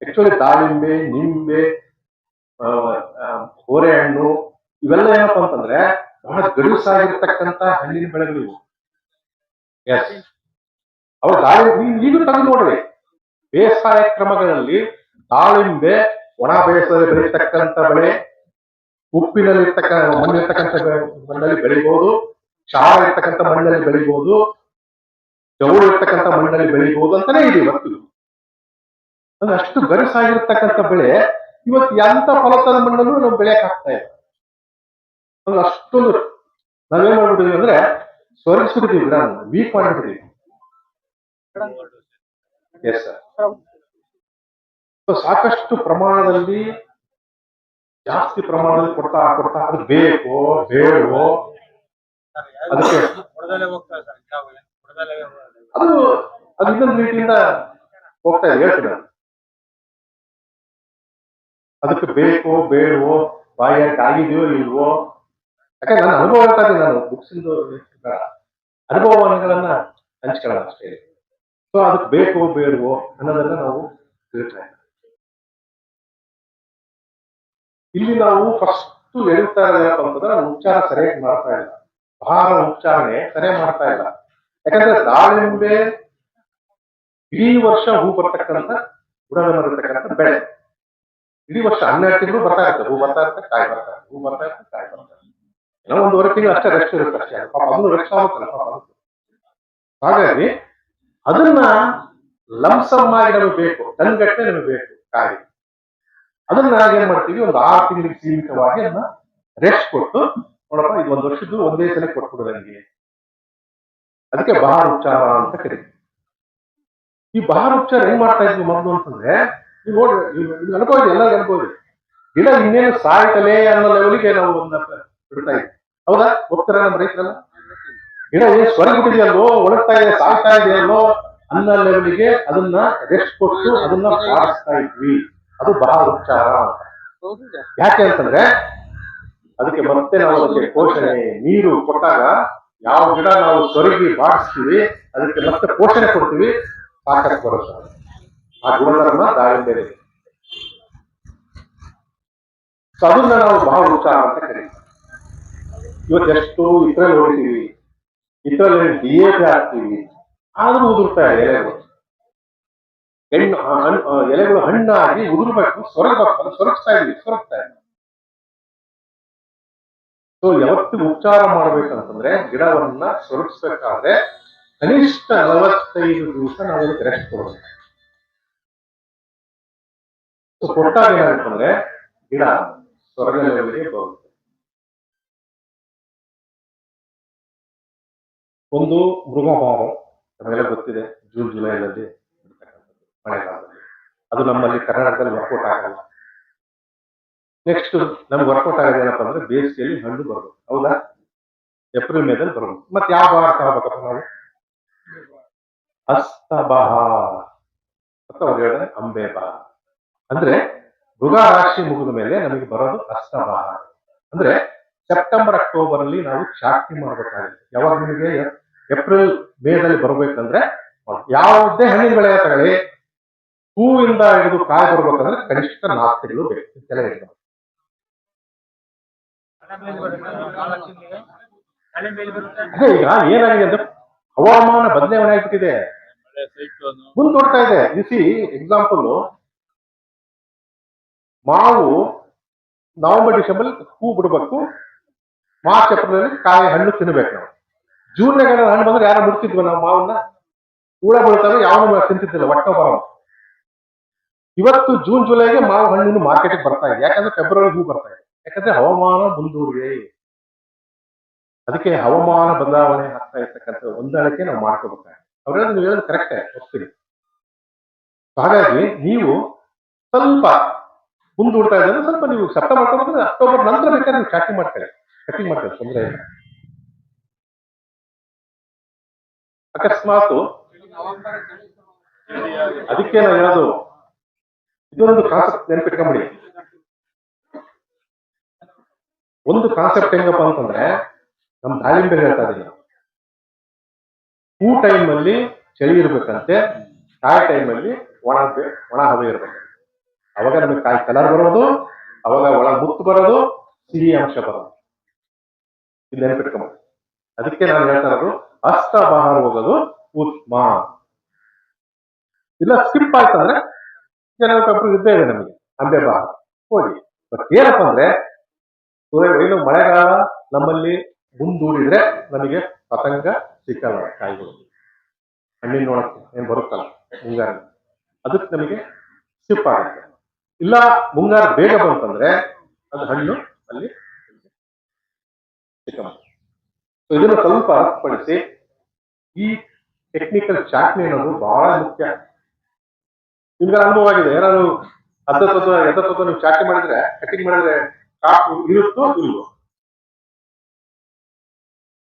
Actually ದಾಳಿಂಬೆ, ನಿಂಬೆ, ಹೋರೆಹಣ್ಣು ಇವೆಲ್ಲ ಏನಪ್ಪಾ ಅಂತಂದ್ರೆ ಬಹಳ ಗಡುಸಾಗಿರ್ತಕ್ಕಂತ ಹಣ್ಣಿನ ಬೆಳೆಗಳು ಇವು. ಎಸ್, ಅವು ದಾಳಿಂಬೆ ಈಗ ತಂದು ನೋಡ್ರಿ, ಬೇಸಾಯ ಕ್ರಮಗಳಲ್ಲಿ ದಾಳಿಂಬೆ ಒಣ ಬೇಸಾಯ ಬೆಳೀತಕ್ಕಂಥ ಬೆಳೆ, ಉಪ್ಪಿನಲ್ಲಿರ್ತಕ್ಕ ಮಣ್ಣಿರ್ತಕ್ಕಂಥ ಮಣ್ಣಲ್ಲಿ ಬೆಳಿಬಹುದು, ಕ್ಷಾರ ಇರ್ತಕ್ಕಂಥ ಮಣ್ಣಲ್ಲಿ ಬೆಳಿಬಹುದು, ಚೌಳು ಇರ್ತಕ್ಕಂಥ ಮಣ್ಣಲ್ಲಿ ಬೆಳಿಬಹುದು ಅಂತಾನೆ ಇದೆ ಇವತ್ತು. ಅದು ಅಷ್ಟು ಗರಿಸಾಗಿರ್ತಕ್ಕಂಥ ಬೆಳೆ ಇವತ್ತು ಎಂತ ಫಲವತ್ತಾದ ಮಣ್ಣಲ್ಲೂ ನಾವು ಬೆಳೆಯಕ್ ಆಗ್ತಾ ಇಲ್ಲ. ಅದು ಅಷ್ಟೊಂದು ನಾವೇನ್ ಮಾಡ್ಬಿಟ್ಟಿದೀವಿ ಅಂದ್ರೆ ಸ್ವರ್ಗಿಸ್ಬಿಟ್ಟಿದೀವಿ, ಗಿಡ ವೀಕ್ ಮಾಡ್ಬಿಟ್ಟಿದೀವಿ. ಎಸ್ ಸರ್, ಸಾಕಷ್ಟು ಪ್ರಮಾಣದಲ್ಲಿ ಜಾಸ್ತಿ ಪ್ರಮಾಣದಲ್ಲಿ ಕೊಡ್ತಾ ಕೊಡ್ತಾ ಅದು ಬೇಕೋ ಬೇಡವೋ ಅದಕ್ಕೆ ಅದು ಅದು ಇನ್ನೊಂದು ರೀತಿಯಿಂದ ಹೋಗ್ತಾ ಇದೆ, ಹೇಳ್ತೀನಿ. ಅದಕ್ಕೆ ಬೇಕೋ ಬೇಡವೋ, ಬಾಯಾರಿಕೆ ಆಗಿದೆಯೋ ಇಲ್ವೋ, ಯಾಕಂದ್ರೆ ನನ್ನ ಅನುಭವ ಹೇಳ್ತಾ ಇದ್ದೀನಿ, ನಾನು ಬುಕ್ಸ್ ಅನುಭವಗಳನ್ನ ಹಂಚ್ಕೊಳ್ಳೋಣ ಅಷ್ಟೇ. ಸೊ ಅದಕ್ಕೆ ಬೇಕೋ ಬೇಡವೋ ಅನ್ನೋದನ್ನ ನಾವು ತಿಳ್ತಾ ಇದ್ದೀವಿ. ಇಲ್ಲಿ ನಾವು ಫಸ್ಟ್ ಹೇಳ್ತಾ ಇರೋದಪ್ಪ ಅಂತಂದ್ರೆ ನಾವು ಉಚ್ಚಾರ ಸರಿಯಾಗಿ ಮಾಡ್ತಾ ಇಲ್ಲ, ಭಾರ ಉಚ್ಚಾರಣೆ ಸರಿಯಾಗಿ ಮಾಡ್ತಾ ಇಲ್ಲ. ಯಾಕಂದ್ರೆ ದಾಳಿಂಬೆ ಇಡೀ ವರ್ಷ ಹೂ ಬರ್ತಕ್ಕಂಥ ಗುಣದ ಬರತಕ್ಕಂಥ ಬೆಳೆ. ಇಡೀ ವರ್ಷ 12 ತಿಂಗಳು ಬರ್ತಾ ಇರ್ತದೆ, ಹೂ ಬರ್ತಾ ಇರುತ್ತೆ, ಕಾಯಿ ಬರ್ತಾ ಇರುತ್ತೆ, ಹೂ ಬರ್ತಾ ಇರುತ್ತೆ, ಕಾಯಿ ಬರ್ತಾ ಇರುತ್ತೆ. ಏನೋ 1.5 ತಿಂಗಳು ಅಷ್ಟೇ ರೆಸ್ಟ್ ಇರುತ್ತೆ ಅಷ್ಟೇ, ಪಾಪ ಅದನ್ನು ರೆಸ್ಟ್ ಆಗುತ್ತಲ್ಲ ಪಾಪ. ಹಾಗಾಗಿ ಅದನ್ನ ಲಂಸಮ್ ಆಗಿ ನಮಗೆ ಬೇಕು, ಟನ್ಗಟ್ಟಲೆ ನಮಗೆ ಬೇಕು ಕಾಯಿ. ಅದನ್ನ ನಾವೇನ್ ಮಾಡ್ತೀವಿ, ಒಂದು 6 ತಿಂಗಳಿಗೆ ಸೀಮಿತವಾಗಿ ಅದನ್ನ ರೆಸ್ಟ್ ಕೊಟ್ಟು, ನೋಡಪ್ಪ ಇದು 1 ವರ್ಷದ್ದು ಒಂದೇ ಸಲ ಕೊಟ್ಬಿಡು ನನಗೆ. ಅದಕ್ಕೆ ಬಹಾರ ಉಚ್ಚಾರ ಅಂತ ಕರೀತೀವಿ. ಈ ಬಹಾರ ಉಚ್ಚಾರ ಹೆಂಗ್ ಮಾಡ್ತಾ ಇದ್ವಿ ಮೊದಲು ಅಂತಂದ್ರೆ, ನೀವು ನೋಡ್ರಿ, ಅನ್ಬೋದು, ಎಲ್ಲರಿಗೂ ಅನ್ಬೋದು, ಗಿಡ ಇನ್ನೇನು ಸಾಯ್ತಲೇ ಅನ್ನೋ ಲೆವೆಲ್ಗೆ ನಾವು ಬಿಡ್ತಾ ಇದ್ವಿ. ಹೌದಾ? ಹೋಗ್ತಾರ ನಮ್ಮ ರೈತರೆಲ್ಲ, ಗಿಡ ಏನ್ ಸ್ವರ್ಗಿದೆಯಲ್ಲೋ, ಒಣಗ್ತಾ ಇದೆ, ಸಾಯ್ತಾ ಇದೆಯಲ್ಲೋ ಅನ್ನೋ ಲೆವೆಲ್ಗೆ ಅದನ್ನ ರೆಸ್ಟ್ ಕೊಟ್ಟು ಅದನ್ನ ಬಾರಿಸ್ತಾ ಇದ್ವಿ. ಅದು ಬಹಾರ ಉಚ್ಚಾರ. ಯಾಕೆ ಅಂತಂದ್ರೆ ಅದಕ್ಕೆ ಮತ್ತೆ ನಾವು ಅದಕ್ಕೆ ಪೋಷಣೆ ನೀರು ಕೊಟ್ಟಾಗ ಯಾವ ಗಿಡ ನಾವು ಸೊರಗಿ ಬಾಡಿಸ್ತೀವಿ ಅದಕ್ಕೆ ಮತ್ತೆ ಪೋಷಣೆ ಕೊಡ್ತೀವಿ, ಸಾಕಷ್ಟು ಬರುತ್ತೆ. ಆ ಗುಣಧರ್ಮ ದಾಳಿಂಬೆ. ಅದನ್ನ ನಾವು ಬಹಳ ಉಚ್ಚಾರ ಅಂತ ಕರೀತೀವಿ. ಇವತ್ತೆಷ್ಟು ಇತರಲ್ಲಿ ಹೊಡಿತೀವಿ, ಇತರಲ್ಲಿ DAP ಹಾಕ್ತೀವಿ, ಆದ್ರೂ ಉದುರ್ತಾ ಇದೆ ಎಲೆಗಳು. ಎಲೆಗಳು ಹಣ್ಣಾಗಿ ಉದುರ್ಬೇಕು, ಸೊರಗಬೇಕು, ಸೊರಗಿಸ್ತಾ ಇದೀವಿ, ಸೊರಗ್ತಾ ಇದೆ. ಸೊ ಯಾವತ್ತಿಗೂ ಉಚ್ಚಾರ ಮಾಡ್ಬೇಕಂತಂದ್ರೆ ಗಿಡವನ್ನ ಸೊರಗಿಸ್ಬೇಕಾದ್ರೆ ಕನಿಷ್ಠ 45 ದಿವಸ ನಾವು ಅದಕ್ಕೆ ರೆಸ್ಟ್ ಕೊಡಬೇಕು. ಸೊ ಕೊಟ್ಟಾಗ ಏನಾಗುತ್ತಂದ್ರೆ ಗಿಡ ಸೊರಗ ಲೆವೆಲ್ಗೆ ಬರುತ್ತೆ. ಒಂದು ಮೃಗಬಾರ ನಮಗೆಲ್ಲ ಗೊತ್ತಿದೆ, ಜೂನ್ ಜುಲೈನಲ್ಲಿ ಮಳೆಗಾಲದಲ್ಲಿ. ಅದು ನಮ್ಮಲ್ಲಿ ಕರ್ನಾಟಕದಲ್ಲಿ ವರ್ಕೌಟ್ ಆಗಲ್ಲ. ನೆಕ್ಸ್ಟ್ ನಮ್ಗೆ ವರ್ಕೌಟ್ ಆಗೋದು ಏನಪ್ಪ ಅಂದ್ರೆ ಬೇಸಿಗೆಯಲ್ಲಿ ಹಣ್ಣು ಬರೋದು. ಹೌದಾ? ಏಪ್ರಿಲ್ ಮೇದಲ್ಲಿ ಬರೋದು. ಮತ್ತೆ ಯಾವ ಬಾರ ತಗೋಬೇಕಪ್ಪ ನಾವು? ಹಸ್ತಬಹಾರ ಅಥವಾ ಹೇಳಿದ್ರೆ ಅಂಬೆ ಬಹಾರ. ಅಂದ್ರೆ ಮೃಗ ರಾಶಿ ಮುಗಿದ ಮೇಲೆ ನಮಗೆ ಬರೋದು ಹಸ್ತಬಹಾರ. ಅಂದ್ರೆ ಸೆಪ್ಟೆಂಬರ್ ಅಕ್ಟೋಬರ್ ಅಲ್ಲಿ ನಾವು ಚಾಕಿ ಮಾಡಬೇಕಾಗುತ್ತೆ. ಯಾವಾಗ ನಿಮಗೆ ಏಪ್ರಿಲ್ ಮೇದಲ್ಲಿ ಬರ್ಬೇಕಂದ್ರೆ ಯಾವುದೇ ಹಣ್ಣಿನ ಬೆಳೆ ತಗೊಳ್ಳಿ, ಹೂವಿಂದ ಹಿಡಿದು ಕಾಯಿ ಬರ್ಬೇಕಂದ್ರೆ ಕನಿಷ್ಠ 4 ತಿಂಗಳು ಬೇಕು. ಈಗ ಏನಾಗಿದೆ ಅಂದ್ರೆ ಹವಾಮಾನ ಬದಲಾವಣೆ ಆಗ್ಬಿಟ್ಟಿದೆ, ಮುಂದೋಡ್ತಾ ಇದೆ. ಇಸಿ ಎಕ್ಸಾಂಪಲ್, ಮಾವು ನವೆಂಬರ್ ಡಿಸೆಂಬರ್ ಹೂ ಬಿಡ್ಬೇಕು, ಮಾರ್ಚ್ ಏಪ್ರಿಲ್ ಅಲ್ಲಿ ಕಾಯಿ ಹಣ್ಣು ತಿನ್ಬೇಕು. ನಾವು ಜೂನ್ ನಾಗ ಹಣ್ಣು ಬಂದ್ರೆ ಯಾರು ಮುಡ್ತಿದ್ವಿ ನಾವು ಮಾವನ್ನ? ಹುಳ ಬೀಳ್ತಾವೆ, ಯಾವ ತಿಂತಿದ್ದಿಲ್ಲ, ಒಟ್ಟ ಬರೋ. ಇವತ್ತು ಜೂನ್ ಜುಲೈಗೆ ಮಾವು ಹಣ್ಣಿನ ಮಾರ್ಕೆಟ್ಗೆ ಬರ್ತಾ ಇದೆ. ಯಾಕಂದ್ರೆ ಫೆಬ್ರವರಿ ಹೂ ಬರ್ತಾ ಇದೆ. ಯಾಕಂದ್ರೆ ಹವಾಮಾನ ಮುಂದೂಡಿದೆ. ಅದಕ್ಕೆ ಹವಾಮಾನ ಬದಲಾವಣೆ ಆಗ್ತಾ ಇರ್ತಕ್ಕಂಥ ಹೊಂದಾಣಿಕೆ ನಾವು ಮಾಡ್ಕೋಬೇಕಾಗುತ್ತೆ. ಅವ್ರೇನು ನೀವು ಹೇಳೋದು ಕರೆಕ್ಟೇ, ಹೋಗ್ತೀರಿ. ಹಾಗಾಗಿ ನೀವು ಸ್ವಲ್ಪ ಮುಂದೂಡ್ತಾ ಇದ್ದಾರೆ, ಸ್ವಲ್ಪ ನೀವು ಸೆಪ್ಟೆಂಬರ್ ಅಕ್ಟೋಬರ್ ನಂತರ ಬೇಕಾದ್ರೆ ನೀವು ಕಟಿಂಗ್ ಮಾಡ್ತಾರೆ, ತೊಂದರೆ ಇಲ್ಲ. ಅಕಸ್ಮಾತ್ ಅದಕ್ಕೆ ನಾವು ಹೇಳೋದು, ಇದೊಂದು ಕಾನ್ಸೆಪ್ಟ್ ನೆನಪಿಟ್ಕೊಂಬಿಡಿ. ಒಂದು ಕಾನ್ಸೆಪ್ಟ್ ಹೆಂಗಪ್ಪ ಅಂತಂದ್ರೆ, ನಮ್ ದಾಳಿಂಬೆ ಹೇಳ್ತಾ ಇದೀನಿ, ಹೂ ಟೈಮ್ ಅಲ್ಲಿ ಚಳಿ ಇರ್ಬೇಕಂತೆ, ಕಾಯಿ ಟೈಮ್ ಅಲ್ಲಿ ಒಣ ಹವೆ ಇರ್ಬೇಕು. ಅವಾಗ ನಮಗೆ ಕಾಯಿ ಕಲರ್ ಬರೋದು, ಅವಾಗ ಒಳ ಮುತ್ತು ಬರೋದು, ಸಿಹಿ ಅಂಶ ಬರೋದು. ಇದು ನೆನಪಿಟ್ಕೊಂಬೋದು. ಅದಕ್ಕೆ ನಾನು ಹೇಳ್ತಾ ಇರೋದು ಅಸ್ತಬಹಾರ ಹೋಗೋದು ಉತ್ತಮ. ಇಲ್ಲ ಸ್ಕಿಪ್ ಆಯ್ತಂದ್ರೆ ಜನವರಿ ಇದ್ದೇ ಇದೆ ನಮಗೆ ಅಂಬೆ ಬಹಾರ ಹೋಗಿ. ಬಟ್ ಏನಪ್ಪ ಅಂದ್ರೆ ಏನು ಮಳೆಗಾಲ ನಮ್ಮಲ್ಲಿ ಮುಂದೂಡಿದ್ರೆ ನಮಗೆ ಪತಂಗ ಸಿಕ್ಕಲ್ಲ, ಕಾಯಿಗಳು ಹಣ್ಣಿನ ನೋಡಕ್ಕೆ ಏನ್ ಬರುತ್ತಲ್ಲ ಮುಂಗಾರು, ಅದಕ್ಕೆ ನಮಗೆ ಸ್ಕಿಪ್ ಆಗುತ್ತೆ. ಇಲ್ಲ ಮುಂಗಾರು ಬೇಗ ಬಂತಂದ್ರೆ ಅದು ಹಣ್ಣು ಅಲ್ಲಿ ಸಿಕ್ಕ. ಇದನ್ನು ಸ್ವಲ್ಪ ಅರ್ಥಪಡಿಸಿ ಈ ಟೆಕ್ನಿಕಲ್ ಚಾಟ್ನಿ ಅನ್ನೋದು ಬಹಳ ಮುಖ್ಯ. ನಿಮ್ಗೆ ಅನುಭವ ಆಗಿದೆ, ಏನಾದ್ರು ಎದ್ದತ್ತದ ನೀವು ಚಾಟ್ನಿ ಮಾಡಿದ್ರೆ, ಕಟಿಂಗ್ ಮಾಡಿದ್ರೆ ಕಾಪು ಇರುತ್ತೋ ಇಲ್ವೋ?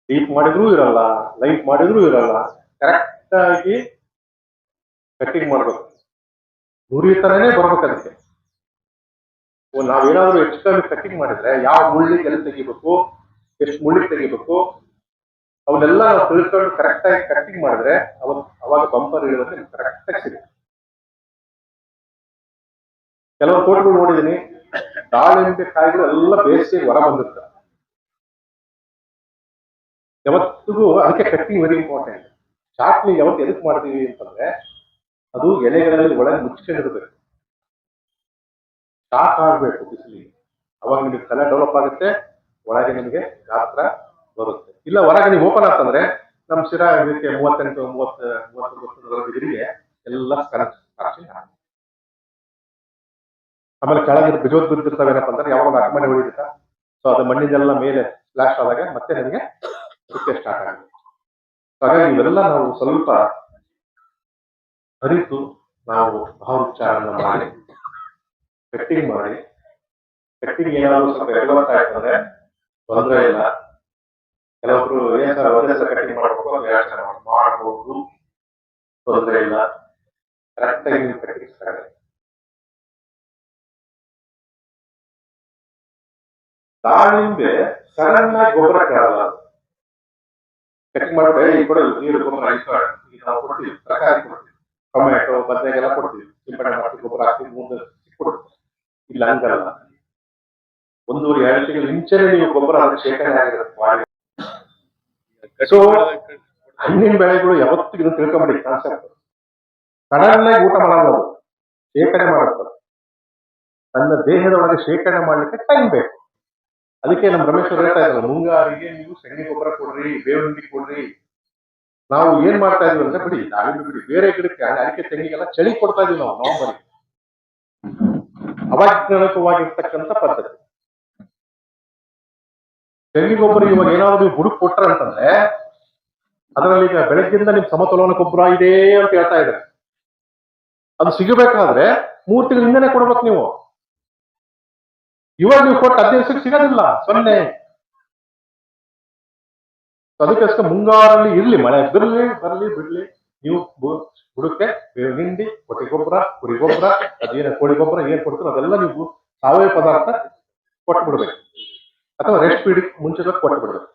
ಡೀಪ್ ಮಾಡಿದ್ರು ಇರಲ್ಲ, ಲೈಟ್ ಮಾಡಿದ್ರು ಇರಲ್ಲ. ಕರೆಕ್ಟ್ ಆಗಿ ಕಟಿಂಗ್ ಮಾಡ್ಬೇಕು, ಗುರಿ ತರನೇ ಬರ್ಬೇಕು. ಅದಕ್ಕೆ ನಾವೇನಾದ್ರೂ ಹೆಚ್ಚು ಕಮ್ಮಿ ಕಟಿಂಗ್ ಮಾಡಿದ್ರೆ ಯಾವ ಮುಳ್ಳಿಗೆ ಎಲ್ಲಿ ತೆಗಿಬೇಕು, ಎಷ್ಟು ಮುಳ್ಳಿಗೆ ತೆಗಿಬೇಕು, ಅವನ್ನೆಲ್ಲ ನಾವು ತಿಳ್ಕೊಂಡು ಕರೆಕ್ಟ್ ಆಗಿ ಕಟಿಂಗ್ ಮಾಡಿದ್ರೆ ಅವಾಗ ಬಂಪರ್ ಇರೋದ್ರೆ ಕರೆಕ್ಟ್ ಆಗಿ ಸಿಗುತ್ತೆ. ಕೆಲವು ತೋಟಗಳು ನೋಡಿದೀನಿ, ದಾಳಿಂಬೆ ಕಾಯಿಗಳು ಎಲ್ಲ ಬೇಸಿಗೆ ಹೊರ ಬಂದಿರ್ತವೆ. ಯಾವತ್ತಿಗೂ ಅದಕ್ಕೆ ಕಟ್ಟಿಂಗ್ ವೆರಿ ಇಂಪಾರ್ಟೆಂಟ್. ಚಾಟ್ನಿ ಯಾವತ್ತು ಎದಕ್ ಮಾಡ್ತೀವಿ ಅಂತಂದ್ರೆ ಅದು ಎಲೆಗಳಲ್ಲಿ ಒಳಗೆ ಮುಚ್ಕೊಂಡಿರ್ಬೇಕು, ಶಾಕ್ ಆಗ್ಬೇಕು ಬಿಸಿಲಿಗೆ. ಅವಾಗ ನಿಮಗೆ ಕಲರ್ ಡೆವಲಪ್ ಆಗುತ್ತೆ, ಒಳಗೆ ನಿಮಗೆ ಗಾತ್ರ ಬರುತ್ತೆ. ಇಲ್ಲ ಹೊರಗೆ ನೀವು ಓಪನ್ ಆಗ್ತಂದ್ರೆ ನಮ್ಮ ಶಿರಾ ಇದಕ್ಕೆ 38-39 ಡಿಗ್ರಿಗೆ ಎಲ್ಲ ಆಮೇಲೆ ಕೆಳಗೆ ಬಿಜೋದ್ ಬಿದ್ದಿರ್ತಾವೇನಪ್ಪ ಅಂದ್ರೆ ಯಾವಾಗ ಅರಮನೆ ಹೊಡಿತಾ, ಸೊ ಅದು ಮಣ್ಣಿನೆಲ್ಲ ಮೇಲೆ ಫ್ಲಾಶ್ ಆದಾಗ ಮತ್ತೆ ನಿಮಗೆ ಸುಕ್ಕೆ ಸ್ಟಾರ್ಟ್ ಆಗುತ್ತೆ. ಹಾಗಾಗಿ ಇವೆಲ್ಲ ನಾವು ಸ್ವಲ್ಪ ಅರಿತು ನಾವು ಭಾವೋಚ್ಚಾರಣ ಮಾಡಿ ಕಟ್ಟಿಂಗ್ ಮಾಡಿ, ಕಟ್ಟಿಂಗ್ ಏನಾದ್ರು ಸ್ವಲ್ಪ ಎಡವತ್ತ ಆಯ್ತಂದ್ರೆ ತೊಂದರೆ ಇಲ್ಲ. ಕೆಲವೊಬ್ರು ಏನ್ ಸರ್ ಒಂದೇ ಸಲ ಕಟ್ಟಿಂಗ್ ಮಾಡಬೇಕು ಅಂತ ಯೋಚನೆ ಮಾಡಬಹುದು, ತೊಂದರೆ ಇಲ್ಲ. ಕರೆಕ್ಟ್ ಆಗಿ ನೀವು ಕಟ್ಟಿಂಗ್ ದಾಳಿಂಬೆ ಸಡನ್ ಆಗಿ ಗೊಬ್ಬರ ಕೇಳಲ್ಲ. ಕಟಿಂಗ್ ಮಾಡ್ಬಿಟ್ಟು ಈ ಕೂಡ ನೀರು ಗೊಬ್ಬರ ಈಗ ನಾವು ಕೊಡ್ತೀವಿ, ತರಕಾರಿ ಕೊಡ್ತೀವಿ, ಟೊಮೆಟೊ ಬದನೆಗೆಲ್ಲ ಕೊಡ್ತೀವಿ, ಸಿಂಪಡಣೆ ಮಾಡ್ತೀವಿ, ಗೊಬ್ಬರ ಹಾಕ್ತೀವಿ, ಮುಂದೆ ಕೊಡ್ತೀವಿ. ಇಲ್ಲ ಹಂಗಲ್ಲ, 1-2 ತಿಂಗಳು ಮುಂಚೆನೆ ನೀವು ಗೊಬ್ಬರ ಅದಕ್ಕೆ ಶೇಖರಣೆ ಆಗಿರುತ್ತೆ. ಸೊ ಹಣ್ಣಿನ ಬೆಳೆಗಳು ಯಾವತ್ತಿಗೂ ಇದನ್ನು ತಿಳ್ಕೊಂಬಿಡಿ ಕಾನ್ಸೆಪ್ಟ್. ಸಡನ್ ಆಗಿ ಊಟ ಮಾಡಲ್ಲ, ಶೇಖರಣೆ ಮಾಡುತ್ತೆ. ತನ್ನ ದೇಹದೊಳಗೆ ಶೇಖರಣೆ ಮಾಡ್ಲಿಕ್ಕೆ ಟೈಮ್ ಬೇಕು. ಅದಕ್ಕೆ ನಮ್ಮ ರಮೇಶ್ವರ್ ಹೇಳ್ತಾ ಇದ್ರು, ಮುಂಗಾರಿಗೆ ನೀವು ಸಗಣಿ ಗೊಬ್ಬರ ಕೊಡ್ರಿ, ಬೇವಿನ ಕೊಡ್ರಿ. ನಾವು ಏನ್ ಮಾಡ್ತಾ ಇದೀವಿ ಅಂದ್ರೆ ಬಿಡಿ ದಾಳಿಂಬೆ ಬಿಡಿ, ಬೇರೆ ಗಿಡಕ್ಕೆ ಅಡಿಕೆ ತೆಂಗಿಗೆಲ್ಲ ಚಳಿ ಕೊಡ್ತಾ ಇದೀವಿ ನಾವು ನವೆಂಬರ್. ಅವಾಜ್ಞಾನಿಕವಾಗಿರ್ತಕ್ಕಂಥ ಪದ್ಧತಿ. ತೆಂಗಿ ಗೊಬ್ಬರ ಇವಾಗ ಏನಾದ್ರು ನೀವು ಬುಡಕ್ ಕೊಟ್ರ ಅಂತಂದ್ರೆ ಅದರಲ್ಲಿ ಈಗ ಬೆಳಗ್ಗಿಂದ ನಿಮ್ ಸಮತೋಲನ ಗೊಬ್ಬರ ಇದೆ ಅಂತ ಹೇಳ್ತಾ ಇದ್ರೆ ಅದು ಸಿಗಬೇಕಾದ್ರೆ 3 ತಿಂಗಳಿಂದನೇ ಕೊಡ್ಬೇಕು ನೀವು. ಇವಾಗ ನೀವು ಕೊಟ್ಟು 15 ದಿವಸಕ್ಕೆ ಸಿಗೋದಿಲ್ಲ, 0. ಅದಕ್ಕೋಸ್ಕರ ಮುಂಗಾರಲ್ಲಿ ಇರ್ಲಿ, ಮಳೆ ಬರ್ಲಿ ಬಿಡ್ಲಿ, ನೀವು ಬುಡಕ್ಕೆ ಹಿಂಡಿ, ಕೊಟ್ಟಿ ಗೊಬ್ಬರ, ಕುರಿ ಗೊಬ್ಬರ, ಅದೇನ ಕೋಳಿ ಗೊಬ್ಬರ ಏನ್ ಕೊಡ್ತೀರೋ ಅದೆಲ್ಲ ನೀವು ಸಾವಯವ ಪದಾರ್ಥ ಕೊಟ್ಟು ಬಿಡ್ಬೇಕು, ಅಥವಾ ರೆಸ್ಟ್ ಪೀರಿಯಡ್ ಮುಂಚೆ ಕೊಟ್ಟು ಬಿಡ್ಬೇಕು.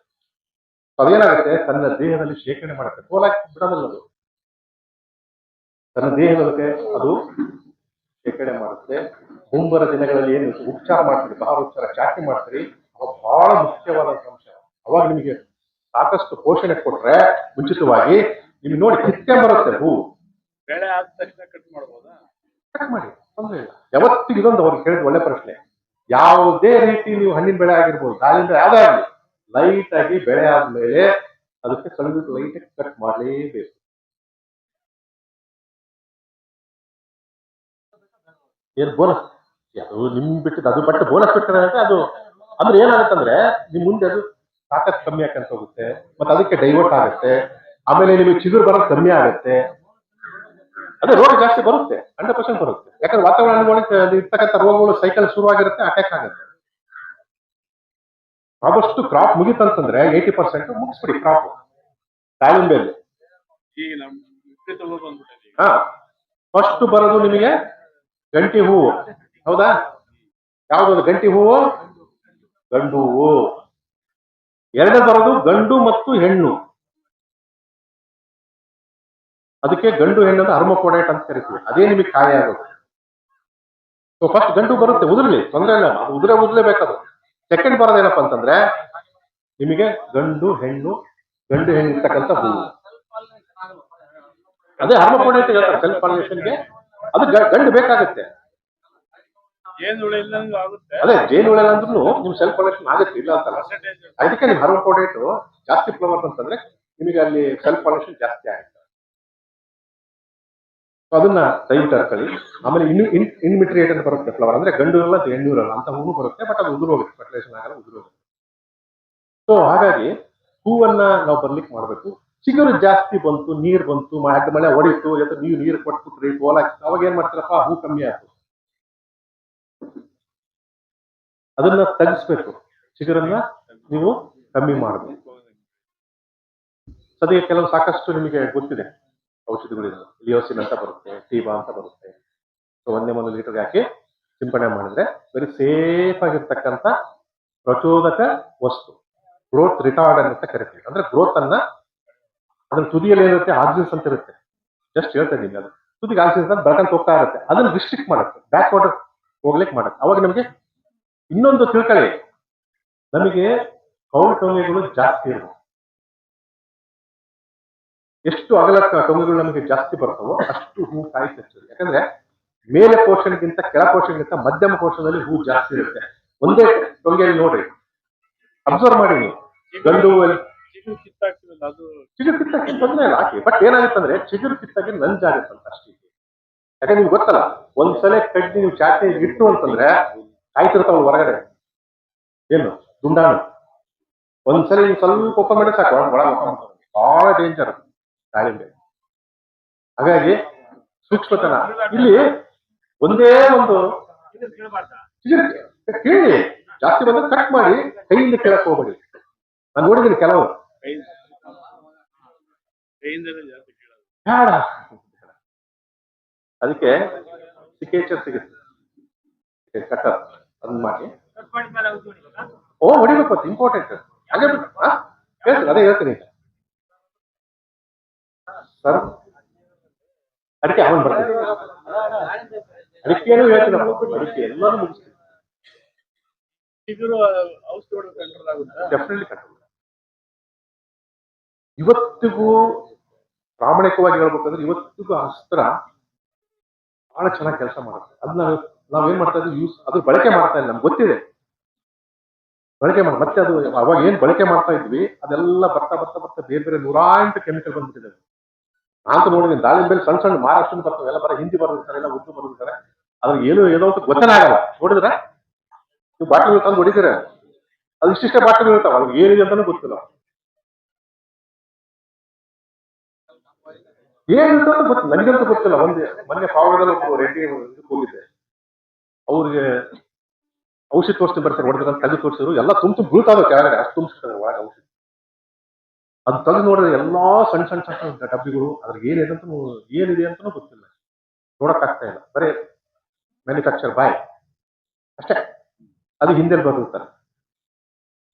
ಅದೇನಾಗುತ್ತೆ, ತನ್ನ ದೇಹದಲ್ಲಿ ಶೇಖರಣೆ ಮಾಡುತ್ತೆ, ಕೋಲಾಕಿ ಬಿಡೋದಿಲ್ಲ ಅದು. ತನ್ನ ದೇಹದೊಳಗೆ ಅದು ಶೇಖರಣೆ ಮಾಡುತ್ತೆ. ಮುಂಬರ ದಿನಗಳಲ್ಲಿ ಏನು ಉಪಚಾರ ಮಾಡ್ತೀರಿ, ಬಹಳ ಉಪಚಾರ ಚಾಟಿ ಮಾಡ್ತೀರಿ, ಅವಾಗ ಬಹಳ ಮುಖ್ಯವಾದಂತ ಅಂಶ. ಅವಾಗ ನಿಮಗೆ ಸಾಕಷ್ಟು ಪೋಷಣೆ ಕೊಟ್ರೆ ಮುಂಚಿತವಾಗಿ ನಿಮ್ಗೆ ನೋಡಿ ಕಿತ್ತೆ ಬರುತ್ತೆ. ಹೂ ಬೆಳೆ ಆದ ತಕ್ಷಣ ಕಟ್ ಮಾಡ್ಬೋದಾ? ಕಟ್ ಮಾಡಿ, ತೊಂದರೆ ಇಲ್ಲ. ಯಾವತ್ತಿಗೂ ಇದೊಂದು ಅವ್ರಿಗೆ ಕೇಳಿದ ಒಳ್ಳೆ ಪ್ರಶ್ನೆ. ಯಾವುದೇ ರೀತಿ ನೀವು ಹಣ್ಣಿನ ಬೆಳೆ ಆಗಿರ್ಬೋದು, ದಾಳಿಂಬೆ ಯಾವ್ದೇ ಆಗಲಿ, ಲೈಟ್ ಆಗಿ ಬೆಳೆ ಆದ್ಮೇಲೆ ಅದಕ್ಕೆ ಸ್ವಲ್ಪ ಲೈಟ್ ಕಟ್ ಮಾಡಲೇಬೇಕು. ಏನ್ ಬೋನಸ್ ಅದು ನಿಮ್ ಬಿಟ್ಟಿದ್ದು, ಅದು ಬಟ್ ಬೋನಸ್ ಬಿಟ್ಟರೆ ಅದು ಅಂದ್ರೆ ಏನಾಗುತ್ತಂದ್ರೆ ನಿಮ್ ಮುಂದೆ ಅದು ತಾಕತ್ ಕಮ್ಮಿ ಆಕಂತ ಹೋಗುತ್ತೆ, ಮತ್ತೆ ಅದಕ್ಕೆ ಡೈವರ್ಟ್ ಆಗುತ್ತೆ. ಆಮೇಲೆ ನಿಮಗೆ ಚಿಗುರು ಬರೋದು ಕಮ್ಮಿ ಆಗುತ್ತೆ, ಅದೇ ರೋಗ ಜಾಸ್ತಿ ಬರುತ್ತೆ, 100% ಬರುತ್ತೆ. ಯಾಕಂದ್ರೆ ವಾತಾವರಣದಲ್ಲಿ ಇರ್ತಕ್ಕಂಥ ರೋಗಗಳು ಸೈಕಲ್ ಶುರುವಾಗಿರುತ್ತೆ, ಅಟ್ಯಾಕ್ ಆಗುತ್ತೆ. ಆದಷ್ಟು ಕ್ರಾಪ್ ಮುಗಿತಂತಂದ್ರೆ 80% ಮುಗಿಸ್ಬಿಡಿ ಕ್ರಾಪ್ ದಾಳಿಂಬೆಯಲ್ಲಿ. ಈಗ ನಮ್ ಹಾ, ಫಸ್ಟ್ ಬರೋದು ನಿಮಗೆ ಗಂಟಿ ಹೂವು, ಹೌದಾ? ಯಾವ್ದು ಗಂಟಿ ಹೂವು? ಗಂಡು ಹೂವು. ಎರಡನೇ ಬರೋದು ಗಂಡು ಮತ್ತು ಹೆಣ್ಣು. ಅದಕ್ಕೆ ಗಂಡು ಹೆಣ್ಣು ಹರ್ಮಕೋಡೇಟ್ ಅಂತ ಕರಿತೀವಿ. ಅದೇ ನಿಮಗೆ ಕಾಯಿ ಆಗೋದು. ಸೊ ಫಸ್ಟ್ ಗಂಟು ಬರುತ್ತೆ, ಉದುರ್ಲಿ, ತೊಂದರೆ ಇಲ್ಲ, ಅದು ಉದುರಲೇಬೇಕದು. ಸೆಕೆಂಡ್ ಬರೋದೇನಪ್ಪ ಅಂತಂದ್ರೆ ನಿಮಗೆ ಗಂಡು ಹೆಣ್ಣು ಇರ್ತಕ್ಕಂಥ ಹೂವು. ಅದೇ ಹರ್ಮಕೋಣೆ ಸೆಲ್ಫ್ ಪಾಲಿನೇಷನ್ಗೆ ಅದು ಗಂಡು ಬೇಕಾಗುತ್ತೆ. ಅದೇ ಜೇನುಹುಳ ಅಂದ್ರೂ ನಿಮ್ ಸೆಲ್ಫ್ ಪಾಲಿನೇಷನ್ ಆಗುತ್ತೆ, ಇಲ್ಲ ಅಂತಲ್ಲ. ಅದಕ್ಕೆ ನಿಮ್ ಹರ್ಮಕೋಡೇಟ್ ಜಾಸ್ತಿ ಫ್ಲವರ್ ಅಂತಂದ್ರೆ ನಿಮಗೆ ಅಲ್ಲಿ ಸೆಲ್ಫ್ ಪಾಲಿನೇಷನ್ ಜಾಸ್ತಿ ಆಗುತ್ತೆ. ಅದನ್ನ ದಯವಿಟ್ಟು ಹಾಕೊಳ್ಳಿ. ಆಮೇಲೆ ಇನ್ಮಿಟ್ರಿಯೇಟ್ ಅಂತ ಬರುತ್ತೆ ಫ್ಲವರ್, ಅಂದ್ರೆ ಗಂಡು ಇರಲ್ಲ ಹೆಣ್ಣು ಇರಲ್ಲ ಅಂತ ಹೂವು ಬರುತ್ತೆ, ಬಟ್ ಅದು ಉದುರು ಹೋಗುತ್ತೆ, ಫರ್ಟಿಲೈಸೇಷನ್ ಆಗಲ್ಲ, ಉದುರು ಹೋಗುತ್ತೆ. ಸೊ ಹಾಗಾಗಿ ಹೂವನ್ನ ನಾವು ಬರ್ಲಿಕ್ಕೆ ಮಾಡ್ಬೇಕು. ಚಿಗುರು ಜಾಸ್ತಿ ಬಂತು, ನೀರ್ ಬಂತು, ಮಳೆ ಹೊಡಿತು, ನೀವು ನೀರು ಕೊಟ್ಬಿಟ್ರಿ, ಪೋಲಾಕಿ, ಅವಾಗ ಏನ್ ಮಾಡ್ತೀರಪ್ಪ, ಹೂ ಕಮ್ಮಿ ಆಯ್ತು. ಅದನ್ನ ತಗ್ಗಿಸ್ಬೇಕು, ಚಿಗುರನ್ನ ನೀವು ಕಮ್ಮಿ ಮಾಡಬೇಕು. ಸದ್ಯ ಕೆಲವು ಸಾಕಷ್ಟು ನಿಮಗೆ ಗೊತ್ತಿದೆ ಔಷಧಿಗಳಿಂದ, ಲಿಯೋಸಿನ್ ಅಂತ ಬರುತ್ತೆ, ಟೀಬಾ ಅಂತ ಬರುತ್ತೆ. ಸೊ 1 ಲೀಟರ್ಗೆ ಹಾಕಿ ಸಿಂಪಡಣೆ ಮಾಡಿದ್ರೆ ವೆರಿ ಸೇಫ್ ಆಗಿರ್ತಕ್ಕಂಥ ಪ್ರಚೋದಕ ವಸ್ತು, ಗ್ರೋತ್ ರಿಟಾರ್ಡ್ ಅಂತ ಕರಿತೀವಿ. ಅಂದ್ರೆ ಗ್ರೋತ್ ಅನ್ನ, ಅದ್ರ ತುದಿಯಲ್ಲಿ ಏನಿರುತ್ತೆ ಆಕ್ಸಿಜನ್ಸ್ ಅಂತ ಇರುತ್ತೆ, ಜಸ್ಟ್ ಹೇಳ್ತಾ ಇದ್ದೀನಿ, ಅದು ತುದಿಗೆ ಆಕ್ಸಿಜನ್ಸ್ ಅಂತ ಬೆಳ್ಕೊಂತ ಹೋಗ್ತಾ ಇರುತ್ತೆ, ಅದನ್ನ ರಿಸ್ಟ್ರಿಕ್ಟ್ ಮಾಡುತ್ತೆ, ಬ್ಯಾಕ್ ವಾಟರ್ ಹೋಗ್ಲಿಕ್ಕೆ ಮಾಡುತ್ತೆ. ಅವಾಗ ನಮಗೆ ಇನ್ನೊಂದು ತಿಳ್ಕೊಳ್ಳಿ, ನಮಗೆ ಕೌಟೊಂಗೆಗಳು ಜಾಸ್ತಿ ಇರುತ್ತೆ. ಎಷ್ಟು ಅಗಲ ಟೊಂಗೆಗಳು ನಮಗೆ ಜಾಸ್ತಿ ಬರ್ತವೋ ಅಷ್ಟು ಹೂ ಕಾಯಿ ಹೆಚ್ಚು. ಯಾಕಂದ್ರೆ ಮೇಲೆ ಪೋರ್ಷನ್ಗಿಂತ ಕೆಳ ಪೋರ್ಷನ್ಗಿಂತ ಮಧ್ಯಮ ಪೋರ್ಷನ್ ಹೂ ಜಾಸ್ತಿ ಇರುತ್ತೆ. ಒಂದೇ ಟೊಂಗೆಯಲ್ಲಿ ನೋಡ್ರಿ, ಅಬ್ಸರ್ವ್ ಮಾಡಿ ನೀವು, ಗಂಡು ಚಿಗುರು ಕಿತ್ತಾಕಿ ತೊಂದರೆ ಇಲ್ಲ, ಹಾಕಿ. ಬಟ್ ಏನಾಗುತ್ತಂದ್ರೆ ಚಿಗುರು ಕಿತ್ತಾಗಿ ನಂಜಾಗುತ್ತಂತ ಅಷ್ಟೇ. ಯಾಕಂದ್ರೆ ನಿಮ್ಗೆ ಗೊತ್ತಲ್ಲ, ಒಂದ್ಸಲ ಕಡ್ಡಿ ನೀವು ಚಾಟಿ ಇಟ್ಟು ಅಂತಂದ್ರೆ ಕಾಯ್ತಿರ್ತಾವ ಹೊರಗಡೆ, ಏನು ದುಂಡಾಣು. ಒಂದ್ಸಲ ನೀವು ಸ್ವಲ್ಪ ಓಪನ್ ಮಾಡಿ ಸಾಕು, ಒಳ ಬಹಳ ಡೇಂಜರ್ ದಾಳಿಂಬೆ. ಹಾಗಾಗಿ ಸೂಕ್ಷ್ಮತನ ಇಲ್ಲಿ. ಒಂದೇ ಒಂದು ಕೇಳಿ, ಜಾಸ್ತಿ ಬಂದ್ರೆ ಕಟ್ ಮಾಡಿ ಕೈಯಿಂದ ಕೇಳಕ್ ಹೋಗ್ಬೇಡಿ. ನಾನು ನೋಡಿದ್ದೀನಿ ಕೆಲವು ಬೇಡ, ಅದಕ್ಕೆ ಸಿಕೇಚರ್ ಸಿಗುತ್ತೆ, ಕಟ್ಟರ್ ಅದನ್ನ ಮಾಡಿ ಹೊಡಿಬೇಕು, ಅದು ಇಂಪಾರ್ಟೆಂಟ್. ಹಾಗೆ ಹೇಳ್ತೀನಿ, ಅದೇ ಹೇಳ್ತೀನಿ ಸರ್. ಅದಕ್ಕೆ ಅವನ್ ಬರ್ತೀನಿ, ಅದಕ್ಕೇನು ಹೇಳ್ತೀನಿ, ಅದಕ್ಕೆ ಎಲ್ಲಾನು ಮುಗಿಸ್ತೀನಿ. Definitely control. ಇವತ್ತಿಗೂ ಪ್ರಾಮಾಣಿಕವಾಗಿ ಹೇಳ್ಬೇಕಂದ್ರೆ ಇವತ್ತಿಗೂ ಅಸ್ತ್ರ ಬಹಳ ಚೆನ್ನಾಗಿ ಕೆಲಸ ಮಾಡುತ್ತೆ. ಅದನ್ನ ನಾವೇನ್ ಮಾಡ್ತಾ ಇದ್ವಿ, ಅದು ಬಳಕೆ ಮಾಡ್ತಾ ಇಲ್ಲ, ನಮ್ಗೆ ಗೊತ್ತಿದೆ ಬಳಕೆ ಮಾಡಿ. ಮತ್ತೆ ಅದು ಅವಾಗ ಏನ್ ಬಳಕೆ ಮಾಡ್ತಾ ಇದ್ವಿ ಅದೆಲ್ಲ ಬರ್ತಾ ಬರ್ತಾ ಬರ್ತಾ ಬೇರೆ ಬೇರೆ 108 ಕೆಮಿಕಲ್ ಬಂದ್ಬಿಟ್ಟಿದೆ. ನಾನಂತ ನೋಡಿದ್ದೀನಿ ದಾಳಿಂಬೆಲಿ ಸಣ್ಣ ಸಣ್ಣ ಮಹಾರಾಷ್ಟ್ರ ಬರ್ತಾವೆ, ಎಲ್ಲ ಬರ ಹಿಂದಿ ಬರ್ದಿರ್ತಾರೆ, ಎಲ್ಲ ಉರ್ದು ಬರ್ದಿರ್ತಾರೆ, ಅದ್ರಿಗೆ ಏನೋ ಅಂತ ಗೊತ್ತನೇ ಆಗಲ್ಲ. ನೋಡಿದ್ರೆ ನೀವು ಬಾಟಲ್ ತಂದು ಹೊಡಿತೀರ, ಅದು ಇಷ್ಟಿಷ್ಟೇ ಬಾಟಲ್ ಇರ್ತಾವ, ಅದ್ರಿಗೆ ಏನಿದೆ ಅಂತಾನು ಗೊತ್ತಿಲ್ಲ, ಏನಿದೆ ಅಂತ ಗೊತ್ತಿಲ್ಲ, ನನಗಂತೂ ಗೊತ್ತಿಲ್ಲ. ಮೊನ್ನೆ ಪಾವಗಡದಲ್ಲಿ ಒಬ್ಬ ರೆಡ್ಡಿ ಹೋಗಿದ್ದೆ, ಅವ್ರಿಗೆ ಔಷಧಿ ತೋರಿಸ್ತೀನಿ ಬರ್ತಾರೆ, ಹೊಡೆದ್ರೆ ತೆಗೆದು ತೋರಿಸಿದ್ರು, ಎಲ್ಲ ತುಂಬ ಬೀಳ್ತಾವೆ ಕೆಳಗಡೆ, ಅಷ್ಟು ತುಂಬಿಸ್ತಾರೆ ಒಳಗೆ ಔಷಧಿ. ಅದು ತೆಗೆದು ನೋಡಿದ್ರೆ ಎಲ್ಲಾ ಸಣ್ಣ ಸಣ್ಣ ಸಣ್ಣ ಡಬ್ಬಿಗಳು, ಅದ್ರಿಗೆ ಏನಿದೆ ಅಂತಾನು ಗೊತ್ತಿಲ್ಲ, ನೋಡಕ್ ಆಗ್ತಾ ಇಲ್ಲ, ಬರೀ ಮ್ಯಾನುಫ್ಯಾಕ್ಚರ್ ಬಾಯ್ ಅಷ್ಟೇ, ಅದು ಹಿಂದೆ ಬರ್ದಿರ್ತಾರೆ.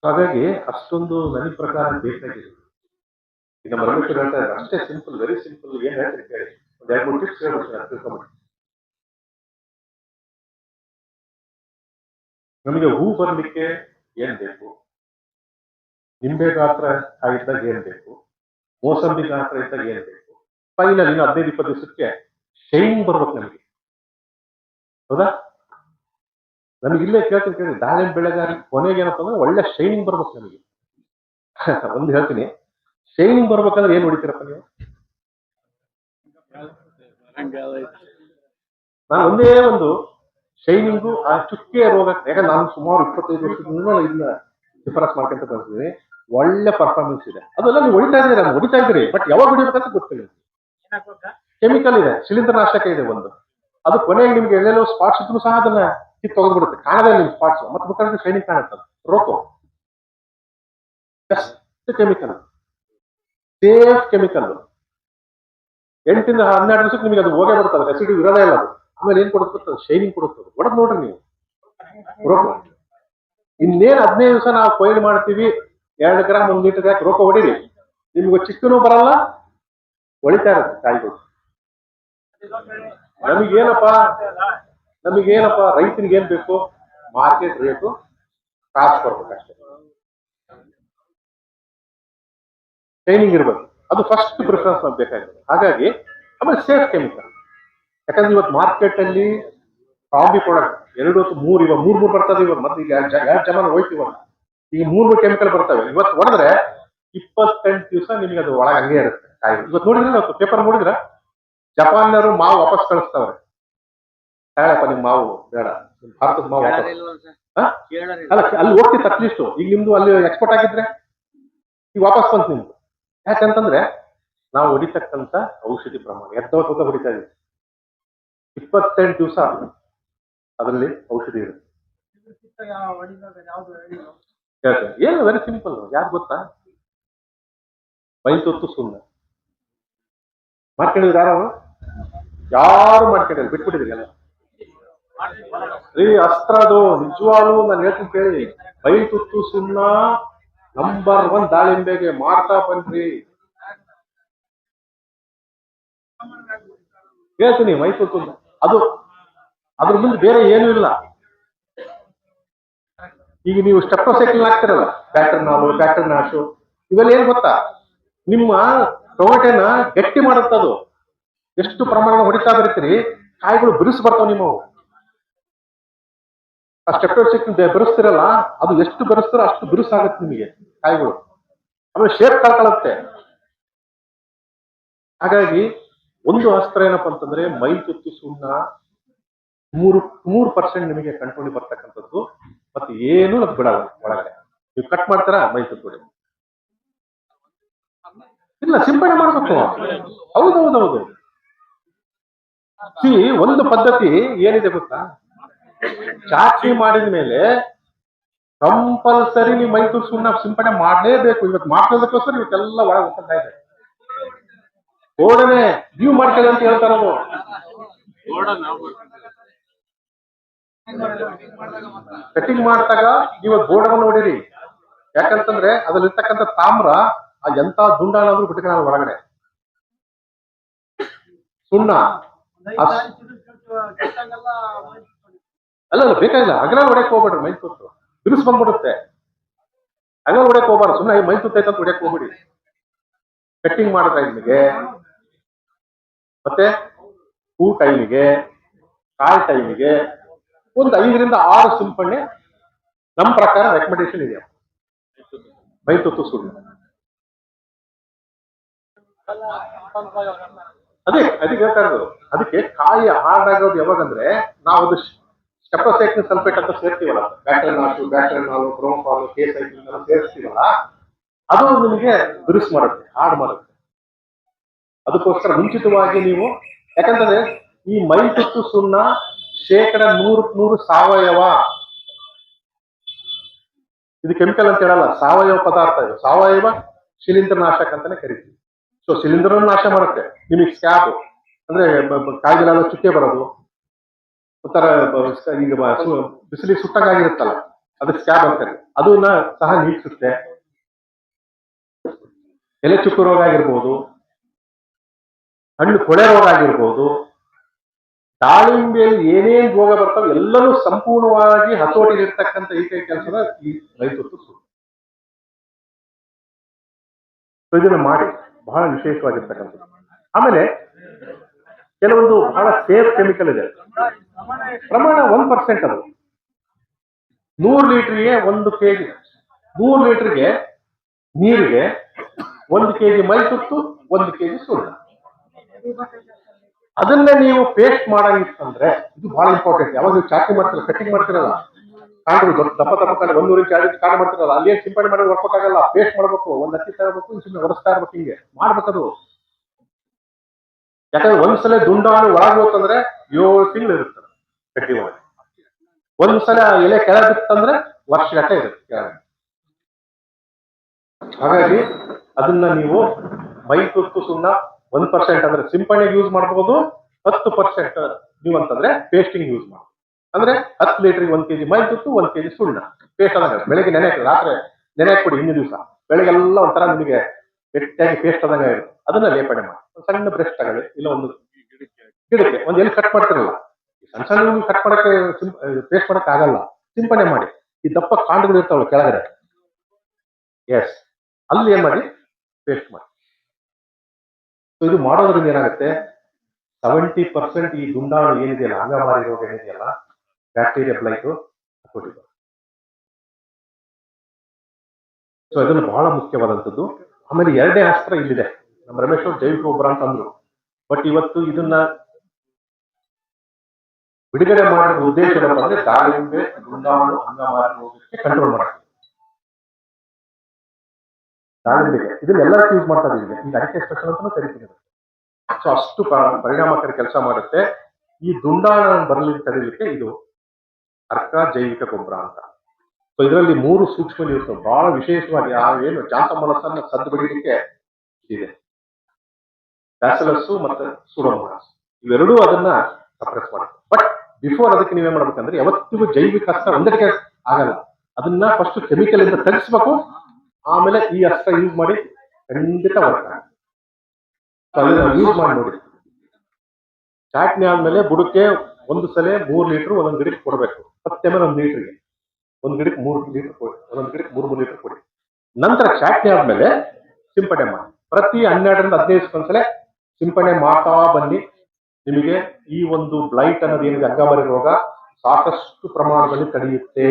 ಹಾಗಾಗಿ ಅಷ್ಟೊಂದು ನನ್ನ ಪ್ರಕಾರ ಬೇಕಾಗಿದೆ. ನಮ್ಮ ರಮೇಶ್ವರ್ ಹೇಳ್ತಾ ಇದ್ದಾರೆ, ಅಷ್ಟೇ ಸಿಂಪಲ್, ವೆರಿ ಸಿಂಪಲ್. ಏನ್ ಹೇಳ್ತೀನಿ ಕೇಳಿ, ಒಂದು 2-3 ಟಿಪ್ಸ್ ಹೇಳ್ಬಿಡ್ತೀನಿ, ತಿಳ್ಕೊಂಬಿಡಿ. ನಮಗೆ ಹೂ ಬರ್ಲಿಕ್ಕೆ ಏನ್ ಬೇಕು, ನಿಂಬೆ ಗಾತ್ರ ಇದ್ದಾಗ ಏನ್ ಬೇಕು, ಮೋಸಂಬಿ ಗಾತ್ರ ಇದ್ದಾಗ ಏನ್ ಬೇಕು, ಫೈನಲ್ ಇನ್ನು 15-20 ದಿವಸಕ್ಕೆ ಶೈನ್ ಬರ್ಬೇಕು ನಮಗೆ, ಹೌದಾ? ನಮಗೆ ಇಲ್ಲೇ ಕೇಳಿ ದಾಳಿಂಬೆ ಬೆಳೆಗಾರ ಕೊನೆಗೆ ಏನಪ್ಪ ಅಂದ್ರೆ ಒಳ್ಳೆ ಶೈನಿಂಗ್ ಬರ್ಬೇಕು ನಮಗೆ. ಒಂದು ಹೇಳ್ತೀನಿ, ಶೈನಿಂಗ್ ಬರ್ಬೇಕಂದ್ರೆ ಏನ್ ಹೊಡಿತೀರಪ್ಪ ನೀವು? ನಾನು ಒಂದೇ ಒಂದು ಶೈನಿಂಗು, ಆ ಚುಕ್ಕೆ ರೋಗ, ಯಾಕಂದ್ರೆ ನಾನು ಸುಮಾರು 25 ವರ್ಷದಿಂದ ಇದನ್ನ ಶಿಫಾರಸ್ ಮಾಡ್ಕೊಂತ ಬರ್ತಿದ್ದೀನಿ, ಒಳ್ಳೆ ಪರ್ಫಾರ್ಮೆನ್ಸ್ ಇದೆ. ಅದೆಲ್ಲ ನೀವು ಹೊಡಿತಾ ಇದ್ದೀರಿ, ಬಟ್ ಯಾವಾಗ ಹೊಡಿಬೇಕಂತ ಗೊತ್ತಿಲ್ಲ. ಕೆಮಿಕಲ್ ಇದೆ, ಶಿಲೀಂಧ್ರನಾಶಕ ಇದೆ ಒಂದು, ಅದು ಕೊನೆಗೆ ನಿಮ್ಗೆ ಎಲ್ಲೆಲ್ಲೋ ಸ್ಪಾಟ್ಸ್ ಇದ್ರು ಸಹ ಅದನ್ನ ಕಿತ್ತು ತೆಗೆದ್ಬಿಡುತ್ತೆ, ಕಾಣದೇ ನಿಮ್ ಸ್ಪಾಟ್ಸ್, ಮತ್ತೆ ಬೇಕಾದ್ರೆ ಶೈನಿಂಗ್ ಕಾಣುತ್ತೆ. Roko just chemical, safe chemical. 8 ರಿಂದ 12 ದಿವಸಕ್ಕೆ ನಿಮಗೆ ಅದು ಹೋಗೇ ಬರ್ತದೆ, ರೆಸಿಡ್ಯೂ ಇರೋದೇ ಇಲ್ಲ ಅದು. ಆಮೇಲೆ ಏನ್ ಕೊಡುತ್ತೆ, ಶೈನಿಂಗ್ ಕೊಡುತ್ತದೆ. ಹೊಡೆದ್ ನೋಡ್ರಿ ನೀವು ರೋಕೋ. ಇನ್ನೇನ್ 15 ದಿವಸ ನಾವು ಕೊಯ್ಲು ಮಾಡ್ತೀವಿ, 2 ಗ್ರಾಮ್ 1 ಲೀಟರ್ ಹಾಕಿ ರೋಕೋ ಹೊಡಿರಿ, ನಿಮ್ಗೆ ಚಿಕ್ಕನೂ ಬರಲ್ಲ, ಹೊಳಿತಾ ಇರುತ್ತೆ ಕಾಯಿಗಳು. ನಮಗೇನಪ್ಪಾ, ನಮಗೇನಪ್ಪ ರೈತನಿಗೆ ಏನ್ ಬೇಕು, ಮಾರ್ಕೆಟ್ ರೇಟು ಕಾಸು ಕೊಡ್ಬೇಕಷ್ಟೇ, ಟ್ರೈನಿಂಗ್ ಇರ್ಬೇಕು, ಅದು ಫಸ್ಟ್ ಪ್ರಿಫರೆನ್ಸ್ ನಮ್ಗೆ ಬೇಕಾಗಿದೆ. ಹಾಗಾಗಿ ಆಮೇಲೆ ಸೇಫ್ ಕೆಮಿಕಲ್, ಯಾಕಂದ್ರೆ ಇವತ್ತು ಮಾರ್ಕೆಟ್ ಅಲ್ಲಿ ಕಾಂಬಿ ಪ್ರಾಡಕ್ಟ್ 2 ಹೊತ್ತು 3 ಇವಾಗ 3 ಬರ್ತದೆ. ಇವಾಗ ಮತ್ತೆ ಈಗ ಎರಡು ಜಮಾನ ಹೋಯ್ತಿವಲ್ಲ, ಈಗ 3 ಕೆಮಿಕಲ್ ಬರ್ತವೆ. ಇವತ್ತು ಹೊಡೆದ್ರೆ 28 ದಿವಸ ನಿಮಗೆ ಅದು ಒಳಗೆ ಹಂಗೆ ಇರುತ್ತೆ ಕಾಯಿ. ಇವತ್ತು ನೋಡಿದ್ರೆ ಪೇಪರ್ ನೋಡಿದ್ರೆ ಜಪಾನ್ನರು ಮಾವು ವಾಪಸ್ ಕಳಿಸ್ತಾವ್ರೆ, ತಗೊಳಪ್ಪ ನಿಮ್ ಮಾವು ಬೇಡ, ನಿಮ್ ಭಾರತದ ಮಾವು ವಾಪಸ್. ಅಲ್ಲ ಅಲ್ಲಿ ಹೋಗ್ತಿತ್ತು ಅಟ್ಲೀಸ್ಟ್. ಈಗ ನಿಮ್ದು ಅಲ್ಲಿ ಎಕ್ಸ್ಪೋರ್ಟ್ ಆಗಿದ್ರೆ ಈಗ ವಾಪಸ್ ಬಂತು ನಿಮ್ದು. ಯಾಕಂತಂದ್ರೆ ನಾವು ಹೊಡಿತಕ್ಕಂತ ಔಷಧಿ ಪ್ರಮಾಣ ಎದ್ದವತ್ತ ಹೊಡಿತಾ ಇದೀವಿ. 28 ದಿವಸ ಅದರಲ್ಲಿ ಔಷಧಿ ಇರುತ್ತೆ. ಏನು ವೆರಿ ಸಿಂಪಲ್, ಯಾರು ಗೊತ್ತಾ, ಮೈತೊತ್ತು ಸುಣ್ಣ ಮಾಡ್ಕೊಂಡಿದ್ರು. ಯಾರು ಮಾಡ್ಕೊಂಡಿಲ್ಲ, ಬಿಟ್ಬಿಟ್ಟಿದ್ರಿ ಎಲ್ಲ. ಅಸ್ತ್ರ ಅದು ನಿಜವಾಗ್ಲೂ ನಾನು ಹೇಳ್ತೀನಿ ಕೇಳಿ, ಮೈತುತ್ತು ಸುಣ್ಣ ನಂಬರ್ 1 ದಾಳಿಂಬೆಗೆ ಮಾಡ್ತಾ ಬನ್ರಿ. ಹೇಳ್ತೀನಿ, ಮೈತುತ್ತು ಅದು ಅದ್ರ ಮುಂದೆ ಬೇರೆ ಏನೂ ಇಲ್ಲ. ಈಗ ನೀವು ಸ್ಟೆಪ್ಟೋಸೈಕ್ಲಿನ್ ಹಾಕ್ತಿರಲ್ಲ, ಬ್ಯಾಕ್ಟರ್ ನಾಶು, ಇವೆಲ್ಲ ಏನ್ ಗೊತ್ತಾ, ನಿಮ್ಮ ಟೊಮೆಟೆನ ಗಟ್ಟಿ ಮಾಡುತ್ತದು. ಎಷ್ಟು ಪ್ರಮಾಣ ಹೊಡಿತಾ ಬರ್ತೀರಿ, ಕಾಯಿಗಳು ಬಿರುಸು ಬರ್ತಾವ ನಿಮ್ಮವು. ಆ ಸ್ಟೆಪ್ಟೋಸೈಕ್ಲಿನ್ ಬೆರೆಸ್ತಿರಲ್ಲ, ಅದು ಎಷ್ಟು ಬೆರೆಸ್ತಾರೋ ಅಷ್ಟು ಬಿರುಸಾಗತ್ತೆ ನಿಮಗೆ ಕಾಯಿಗಳು, ಆಮೇಲೆ ಶೇಪ್ ಕಳ್ಕೊಳ್ಳುತ್ತೆ. ಹಾಗಾಗಿ ಒಂದು ಅಸ್ತ್ರ ಏನಪ್ಪಾ ಅಂತಂದ್ರೆ ಮೈತುತ್ತು ಸುಣ್ಣ 3% ನಿಮಗೆ ಕಂಟ್ರೋಲ್ ಬರ್ತಕ್ಕಂಥದ್ದು. ಮತ್ತೆ ಏನು ಅದು ಬಿಡಲ್ಲ ಒಳಗಡೆ. ನೀವು ಕಟ್ ಮಾಡ್ತಾರ ಮೈತುತ್ತು ಇಲ್ಲ, ಸಿಂಪಡಣೆ ಮಾಡ್ಬೇಕು. ಹೌದೌದೌದು. ಒಂದು ಪದ್ಧತಿ ಏನಿದೆ ಗೊತ್ತಾ, ಚಾಚಿ ಮಾಡಿದ ಮೇಲೆ ಕಂಪಲ್ಸರಿ ನೀವು ಮೈತುತ್ತು ಸುಣ್ಣ ಸಿಂಪಡಣೆ ಮಾಡಲೇಬೇಕು. ಇವತ್ತು ಮಾಡ್ಕೊಳ್ಳೋದಕ್ಕೋಸ್ಕರ ಇವತ್ತೆಲ್ಲ ಒಳಗೆ ಹೋಗ್ತಾ ಇದೆ. ಗೋಡನೆ ನೀವು ಮಾಡ್ಕೊಳ್ಳಿ ಅಂತ ಹೇಳ್ತಾರದು. ಕಟಿಂಗ್ ಮಾಡಿದಾಗ ನೀವು ಗೋಡವನ್ನು ನೋಡಿರಿ, ಯಾಕಂತಂದ್ರೆ ಅದ್ರಲ್ಲಿರ್ತಕ್ಕಂಥ ತಾಮ್ರ ಎಂತ ದುಂಡಾನಾದ್ರೂ ಬಿಟ್ಕೊಳ್ಳ ಒಳಗಡೆ. ಸುಣ್ಣ ಅಲ್ಲ ಬೇಕಾಗಿಲ್ಲ, ಅಗಲ ಹೊಡೆಯಕ್ ಹೋಗ್ಬೇಡ್ರಿ. ಮೈತುತ್ತು ಬಿರುಸು ಬಂದ್ಬಿಡುತ್ತೆ, ಅಗಲ ಹೊಡೆಯಕ್ ಹೋಗ್ಬಾರ್ದು. ಸುಮ್ಮನೆ ಮೈತುತ್ತು ಐತಂತ ಹೊಡೆಯಕ್ ಹೋಗ್ಬಿಡಿ. ಕಟ್ಟಿಂಗ್ ಮಾಡೋ ಟೈಮಿಗೆ ಮತ್ತೆ ಹೂ ಟೈಮಿಗೆ ಕಾಯಿ ಟೈಮಿಗೆ ಒಂದು 5 ರಿಂದ 6 ಸಿಂಪಡಣೆ ನಮ್ಮ ಪ್ರಕಾರ ರೆಕಮೆಂಡೇಶನ್ ಇದೆ ಮೈತುತ್ತು ಸುಣ್ಣ. ಅದಕ್ಕೆ ಹೇಳ್ತಾ ಇರೋದು. ಅದಕ್ಕೆ ಕಾಯಿ ಹಾಳಾಗೋದು ಯಾವಾಗಂದ್ರೆ ನಾವು ಅದು ಸ್ಟೆಪ್ಟೋಸೈಕ್ಲಿನ್ ಸಲ್ಫೇಟ್ ಅಂತ ಸೇರ್ತೀವಲ್ಲ, ಬ್ಯಾಕ್ಟೀರಿಯಾಲ್, ಬ್ರೋಮೋಫಾಲ್, ಕೇಸೈಕ್ಲಿನ್ ಎಲ್ಲ ಸೇರಿಸ್ತೀವಲ್ಲ, ಅದು ನಿಮಗೆ ಬಿರುಸು ಮಾಡುತ್ತೆ, ಹಾಳು ಮಾಡುತ್ತೆ. ಅದಕ್ಕೋಸ್ಕರ ಮುಂಚಿತವಾಗಿ ನೀವು, ಯಾಕಂತಂದ್ರೆ ಈ ಮೈತುತ್ತು ಸುಣ್ಣ 100% ಸಾವಯವ. ಇದು ಕೆಮಿಕಲ್ ಅಂತ ಹೇಳಲ್ಲ, ಸಾವಯವ ಪದಾರ್ಥ. ಇದು ಸಾವಯವ ಶಿಲೀಂಧ್ರನಾಶಕ ಅಂತಾನೆ ಕರಿತೀವಿ. ಸೊ ಶಿಲೀಂಧ್ರ ನಾಶ ಮಾಡುತ್ತೆ. ನಿಮಗೆ ಸ್ಕ್ಯಾಬ್ ಅಂದ್ರೆ ಕಾಯಿಲೆಲ್ಲ ಚುಕ್ಕೆ ಬರೋದು, ಒಂಥರ ಈಗ ಬಿಸಿಲಿಗೆ ಸುಟ್ಟಂಗಾಗಿರುತ್ತಲ್ಲ, ಅದಕ್ಕೆ ಸ್ಕ್ಯಾಬ್ ಅಂತಾರೆ. ಅದನ್ನ ಸಹ ನೀಗಿಸುತ್ತೆ. ಎಲೆ ಚುಕ್ಕು ರೋಗ ಆಗಿರ್ಬೋದು, ಹಣ್ಣು ಕೊಳೆ ರೋಗ ಆಗಿರ್ಬೋದು, ದಾಳಿಂಬೆಯಲ್ಲಿ ಏನೇನು ರೋಗ ಬರ್ತವೆ ಎಲ್ಲರೂ ಸಂಪೂರ್ಣವಾಗಿ ಹತೋಟಿಲಿರ್ತಕ್ಕಂಥ ಏಕೈಕ ಕೆಲಸದ ಈ ಮೈತುತ್ತು ಸುಣ್ಣ. ಇದನ್ನ ಮಾಡಿ ಬಹಳ ವಿಶೇಷವಾಗಿರ್ತಕ್ಕಂಥದ್ದು. ಆಮೇಲೆ ಕೆಲವೊಂದು ಬಹಳ ಸೇಫ್ ಕೆಮಿಕಲ್ ಇದೆ, ಪ್ರಮಾಣ 1%. ಅದು 100 ಲೀಟರ್ಗೆ 1 kg, 100 ಲೀಟರ್ಗೆ ನೀರಿಗೆ 1 kg ಮೈತುತ್ತು, 1 kg ಸುಣ್ಣ. ಅದನ್ನೇ ನೀವು ಪೇಸ್ಟ್ ಮಾಡಂಗಿತ್ತಂದ್ರೆ, ಇದು ಬಹಳ ಇಂಪಾರ್ಟೆಂಟ್. ಯಾವಾಗ ನೀವು ಚಾಕಿ ಮಾಡ್ತೀರ, ಕಟ್ಟಿಂಗ್ ಮಾಡ್ತಿರಲ್ಲ, ಕಾಂಡ್ರು ದಪ್ಪ ಕಾಂಡ 100 ಇಂಚ್ 2 ಇಂಚ್ ಕಾಂಡ ಮಾಡ್ತಿರಲ್ಲ, ಅಲ್ಲಿ ಏನ್ ಸಿಂಪಡಣೆ ಮಾಡಿ ಹೊಡ್ಕೋಕ್ಕಾಗಲ್ಲ. ಪೇಸ್ಟ್ ಮಾಡ್ಬೇಕು, ಒಂದ್ ಹತ್ತಿ ತಗೋಬೇಕು, ಸುಮ್ಮನೆ ಹೊರಸ್ತಾ ಇರ್ಬೇಕು, ಹಿಂಗೆ ಮಾಡ್ಬೇಕದು. ಯಾಕಂದ್ರೆ ಒಂದ್ಸಲ ದುಂಡಾಣು ಒಳಗೆ ಹೋಗ್ತಂದ್ರೆ 7 ತಿಂಗಳು ಇರುತ್ತೆ ಕಟ್ಟಿ ಒಳಗೆ. ಒಂದ್ಸಲ ಎಲೆ ಕೆಳಗೆ ಬಿತ್ತಂದ್ರೆ ವರ್ಷಗಟ್ಟಲೆ ಇರುತ್ತೆ ಕೆಳಗೆ. ಹಾಗಾಗಿ ಅದನ್ನ ನೀವು ಮೈತುತ್ತು ಸುಣ್ಣ 1% ಅಂದ್ರೆ ಸಿಂಪಡಣೆಗೆ ಯೂಸ್ ಮಾಡಬಹುದು, 10% ನೀವು ಅಂತಂದ್ರೆ ಪೇಸ್ಟಿಂಗ್ ಯೂಸ್ ಮಾಡಿ. ಅಂದ್ರೆ 10 ಲೀಟರ್ಗೆ 1 kg ಮೈತುತ್ತು, 1 kg ಸುಣ್ಣ ಪೇಸ್ಟ್ ಆದಂಗ. ಬೆಳಗ್ಗೆ ರಾತ್ರಿ ನೆನೆ ಹಾಕ್ಬಿಡಿ, ಹಿಂದಿನ ದಿವಸ ಬೆಳಗ್ಗೆಲ್ಲ ಒಂಥರ ನಿಮಗೆ ಗಟ್ಟಿಯಾಗಿ ಪೇಸ್ಟ್ ಆದಂಗ ಇರುತ್ತೆ. ಅದನ್ನ ಲೇಪನೆ ಮಾಡಿ. ಒಂದು ಸಣ್ಣ ಬ್ರಷ್ ತಗೊಳ್ಳಿ, ಇಲ್ಲ ಒಂದು ಗಿಡಕ್ಕೆ ಒಂದು ಎಲ್ಲಿ ಕಟ್ ಮಾಡ್ತಿರಲ್ಲ, ಸಣ್ಣ ಸಣ್ಣ ಕಟ್ ಮಾಡಕ್ಕೆ ಪೇಸ್ಟ್ ಮಾಡಕ್ ಆಗಲ್ಲ, ಸಿಂಪಡಣೆ ಮಾಡಿ. ಈ ದಪ್ಪ ಕಾಂಡಗಳು ಇರ್ತಾವಲ್ಲ ಕೆಳಗಡೆ, ಎಸ್, ಅಲ್ಲಿ ಏನ್ ಮಾಡಿ ಪೇಸ್ಟ್ ಮಾಡಿ. ಇದು ಮಾಡೋದ್ರಿಂದ ಏನಾಗುತ್ತೆ, 70% ಈ ದುಂಡಾಣು ಏನಿದೆಯಲ್ಲ, ಅಂಗಮಾರಿ ರೋಗ ಏನಿದೆಯಲ್ಲ, ಬ್ಯಾಕ್ಟೀರಿಯಾ ಬ್ಲೈಟ್ ಕೊಟ್ಟಿದೆ. ಸೊ ಇದನ್ನು ಬಹಳ ಮುಖ್ಯವಾದಂಥದ್ದು. ಆಮೇಲೆ ಎರಡನೇ ಅಸ್ತ್ರ ಇಲ್ಲಿದೆ. ನಮ್ಮ ರಮೇಶ್ ಅವರು ಜೈವಿಕ ಗೊಬ್ಬರ ಅಂತ ಅಂದ್ರು, ಬಟ್ ಇವತ್ತು ಇದನ್ನ ಬಿಡುಗಡೆ ಮಾಡಿದ ಉದ್ದೇಶ ಏನಪ್ಪ ಅಂದ್ರೆ ದಾಳಿಂಬೆ ದುಂಡಾಣು ಅಂಗಮಾರಿ ರೋಗಕ್ಕೆ ಕಂಟ್ರೋಲ್ ಮಾಡಕ್ಕೆ. ದಾಳಿಂಬೆಗೆ ಇದನ್ನೆಲ್ಲ ಯೂಸ್ ಮಾಡ್ತಾ ಇದೀವಿ. ಈಗ ಅಡಿಕೆ ಸ್ಪೆಷಲ್ ಅಂತಾನು ಕರಿತೀವಿ. ಸೊ ಅಷ್ಟು ಪರಿಣಾಮಕಾರಿ ಕೆಲಸ ಮಾಡುತ್ತೆ. ಈ ದುಂಡಾಣ ಬರಲಿಕ್ಕೆ ತಡೆಯಲಿಕ್ಕೆ ಇದು ಅರ್ಕ ಜೈವಿಕ ಗೊಬ್ಬರ ಅಂತ. ಸೊ ಇದರಲ್ಲಿ 3 ಸೂಕ್ಷ್ಮ ನೀರು ಬಹಳ ವಿಶೇಷವಾಗಿ ಏನು ಜಾಂತಮನಸ್ಸನ್ನ ಸದ್ದು ಬಿಡಲಿಕ್ಕೆ ಇದೆ. ಬ್ಯಾಸಿಲಸ್ ಮತ್ತೆ ಸೂಡೋಮೋನಾಸ್ ಇವೆರಡೂ ಅದನ್ನ ಸಪ್ರೆಸ್ ಮಾಡುತ್ತೆ. ಬಟ್ ಬಿಫೋರ್ ಅದಕ್ಕೆ ನೀವೇನ್ ಮಾಡ್ಬೇಕಂದ್ರೆ, ಯಾವತ್ತಿಗೂ ಜೈವಿಕ ಅಸ್ತ್ರ ಒಂದಕ್ಕೆ ಆಗಲ್ಲ. ಅದನ್ನ ಫಸ್ಟ್ ಕೆಮಿಕಲ್ ಇಂದ ತೆಗೆಸ್ಬೇಕು, ಆಮೇಲೆ ಈ ಅಸ್ತ್ರ ಯೂಸ್ ಮಾಡಿ ಖಂಡಿತ ವರ್ಕ್ ಆಗುತ್ತೆ. ಯೂಸ್ ಮಾಡಿ ನೋಡಿ. ಚಾಟ್ನಿ ಆದ್ಮೇಲೆ ಬುಡಕ್ಕೆ ಒಂದು ಸಲ 3 ಲೀಟರ್ ಒಂದೊಂದು ಗಿಡಕ್ಕೆ ಕೊಡಬೇಕು. 10 ml 1 ಲೀಟರ್ಗೆ, ಒಂದು ಗಿಡಕ್ಕೆ 3 ಲೀಟರ್ ಕೊಡಿ, ಒಂದೊಂದು ಗಿಡಕ್ಕೆ 3 ಲೀಟರ್ ಕೊಡಿ. ನಂತರ ಚಾಟ್ನಿ ಆದ್ಮೇಲೆ ಸಿಂಪಡಣೆ ಮಾಡಿ. ಪ್ರತಿ 12ರಿಂದ 15 ದಿವಸಕ್ಕೊಂದ್ಸಲ ಸಿಂಪಡಣೆ ಮಾಡ್ತಾ ಬನ್ನಿ. ನಿಮಗೆ ಈ ಒಂದು ಬ್ಲೈಟ್ ಅನ್ನೋದು ಏನಿದೆ, ಅಂಗಮಾರಿ ರೋಗ, ಸಾಕಷ್ಟು ಪ್ರಮಾಣದಲ್ಲಿ ತಡೆಯುತ್ತೆ.